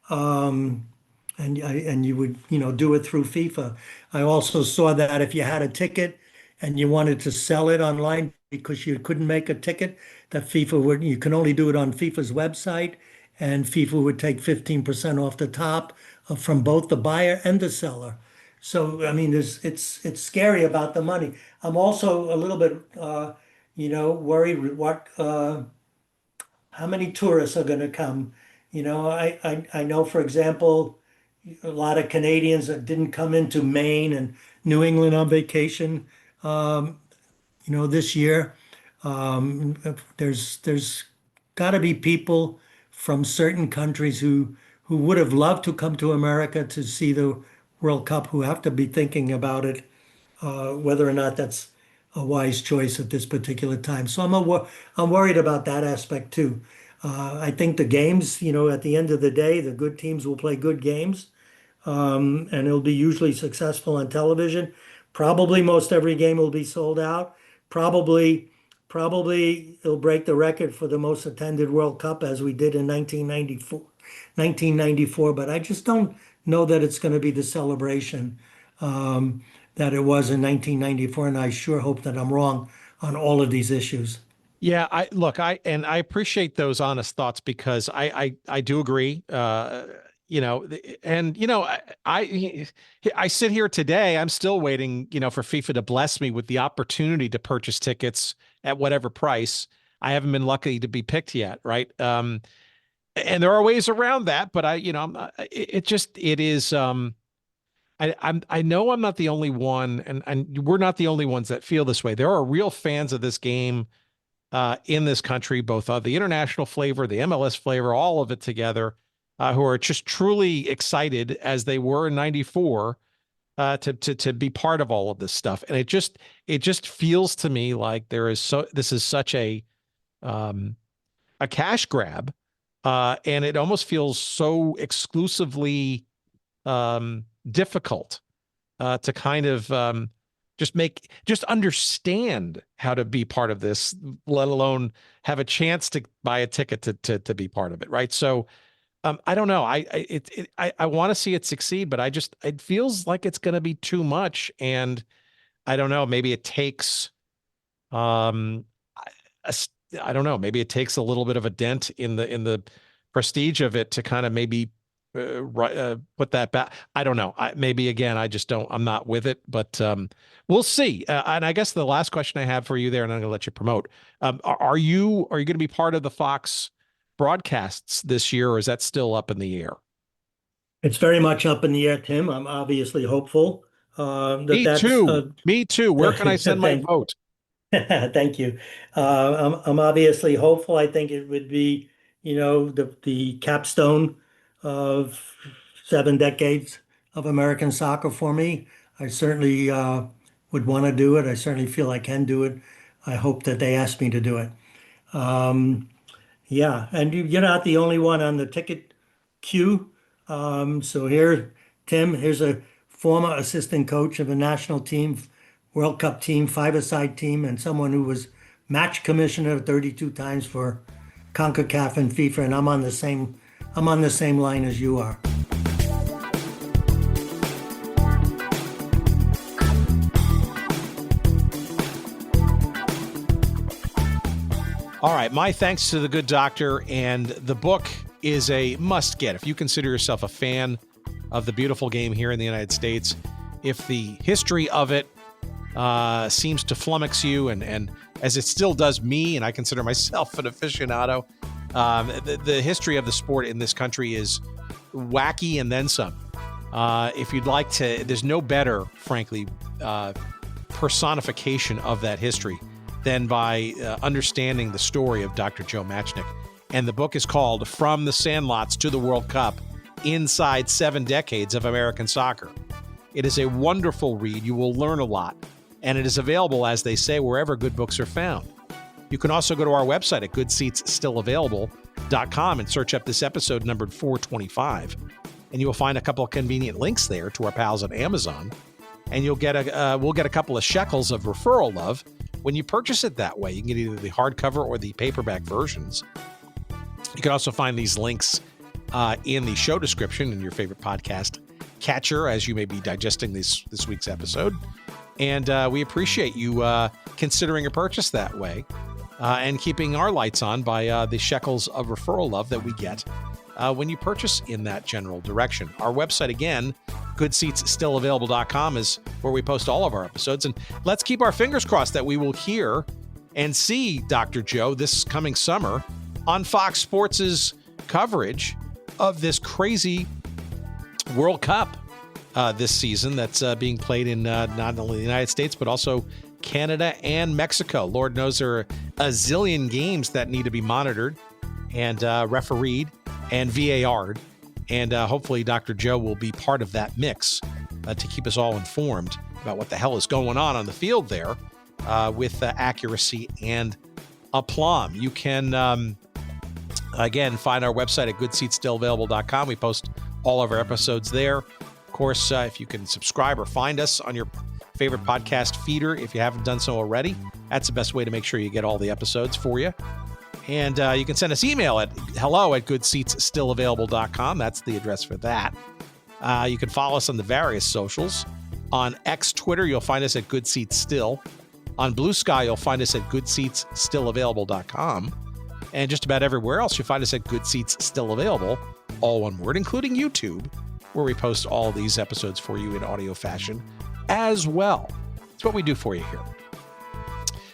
and you would do it through FIFA. I also saw that if you had a ticket and you wanted to sell it online because you couldn't make a ticket, that you can only do it on FIFA's website, and FIFA would take 15% off the top from both the buyer and the seller. So I mean, it's scary about the money. I'm also a little bit worried how many tourists are going to come. I know, for example, a lot of Canadians that didn't come into Maine and New England on vacation, this year. There's got to be people from certain countries who would have loved to come to America to see the World Cup, who have to be thinking about it, whether or not that's a wise choice at this particular time. So I'm worried about that aspect too. I think the games, at the end of the day, the good teams will play good games, and it'll be usually successful on television. Probably most every game will be sold out. Probably it'll break the record for the most attended World Cup as we did in 1994. But I just don't know that it's going to be the celebration that it was in 1994, and I sure hope that I'm wrong on all of these issues. Yeah, I appreciate those honest thoughts, because I do agree. I sit here today, I'm still waiting, for FIFA to bless me with the opportunity to purchase tickets at whatever price. I haven't been lucky to be picked yet, right? And there are ways around that, but I know I'm not the only one, and we're not the only ones that feel this way. There are real fans of this game in this country, both of the international flavor, the MLS flavor, all of it together, who are just truly excited, as they were in '94, to be part of all of this stuff. And it just feels to me like this is such a cash grab, and it almost feels so exclusively difficult to kind of just understand how to be part of this, let alone have a chance to buy a ticket to be part of it, right? So I don't know. I want to see it succeed, but it feels like it's going to be too much, and I don't know. Maybe it takes I don't know. Maybe it takes a little bit of a dent in the prestige of it to kind of maybe put that back. I don't know. Maybe again, I'm not with it, but we'll see. And I guess the last question I have for you there, and I'm going to let you promote. Are you going to be part of the Fox broadcasts this year, or is that still up in the air? It's very much up in the air, Tim. I'm obviously hopeful. Me too. Where can I send my vote? Thank you. I'm obviously hopeful. I think it would be, the capstone of 7 decades of American soccer for me. I certainly would want to do it. I certainly feel I can do it. I hope that they ask me to do it. Yeah, and you're not the only one on the ticket queue. So here, Tim, here's a former assistant coach of a national team, World Cup team, 5-a-side team, and someone who was match commissioner 32 times for CONCACAF and FIFA, and I'm on the same line as you are. All right, my thanks to the good doctor, and the book is a must get. If you consider yourself a fan of the beautiful game here in the United States, if the history of it seems to flummox you, and as it still does me, and I consider myself an aficionado, the history of the sport in this country is wacky and then some. If you'd like to, there's no better, frankly, personification of that history than by understanding the story of Dr. Joe Machnik. And the book is called From the Sandlots to the World Cup, Inside 7 Decades of American Soccer. It is a wonderful read. You will learn a lot. And it is available, as they say, wherever good books are found. You can also go to our website at goodseatsstillavailable.com and search up this episode numbered 425. And you will find a couple of convenient links there to our pals at Amazon. And we'll get a couple of shekels of referral love when you purchase it that way. You can get either the hardcover or the paperback versions. You can also find these links in the show description in your favorite podcast catcher as you may be digesting this week's episode. And we appreciate you considering a purchase that way and keeping our lights on by the shekels of referral love that we get when you purchase in that general direction. Our website, again, goodseatsstillavailable.com, is where we post all of our episodes. And let's keep our fingers crossed that we will hear and see Dr. Joe this coming summer on Fox Sports' coverage of this crazy World Cup this season that's being played in not only the United States, but also Canada and Mexico. Lord knows there are a zillion games that need to be monitored and refereed and VAR'd. And hopefully Dr. Joe will be part of that mix to keep us all informed about what the hell is going on the field there with accuracy and aplomb. You can, again, find our website at goodseatsstillavailable.com. We post all of our episodes there. Of course, if you can subscribe or find us on your favorite podcast feeder, if you haven't done so already, that's the best way to make sure you get all the episodes for you. And you can send us email at hello@goodseatsstillavailable.com. That's the address for that. You can follow us on the various socials. On X Twitter, you'll find us at goodseatsstill. On Blue Sky, you'll find us at goodseatsstillavailable.com. And just about everywhere else, you'll find us at Good Seats Still Available, all one word, including YouTube, where we post all these episodes for you in audio fashion as well. It's what we do for you here.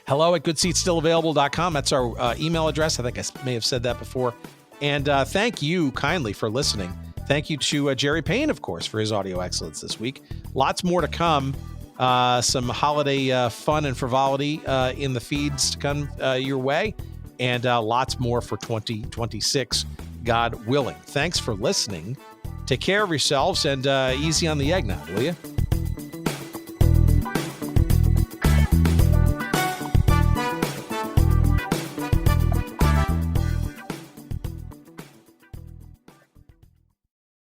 hello@goodseatsstillavailable.com. That's our email address. I think I may have said that before. And thank you kindly for listening. Thank you to Jerry Payne, of course, for his audio excellence this week. Lots more to come. Some holiday fun and frivolity in the feeds to come your way. And lots more for 2026, God willing. Thanks for listening. Take care of yourselves and easy on the eggnog, will you?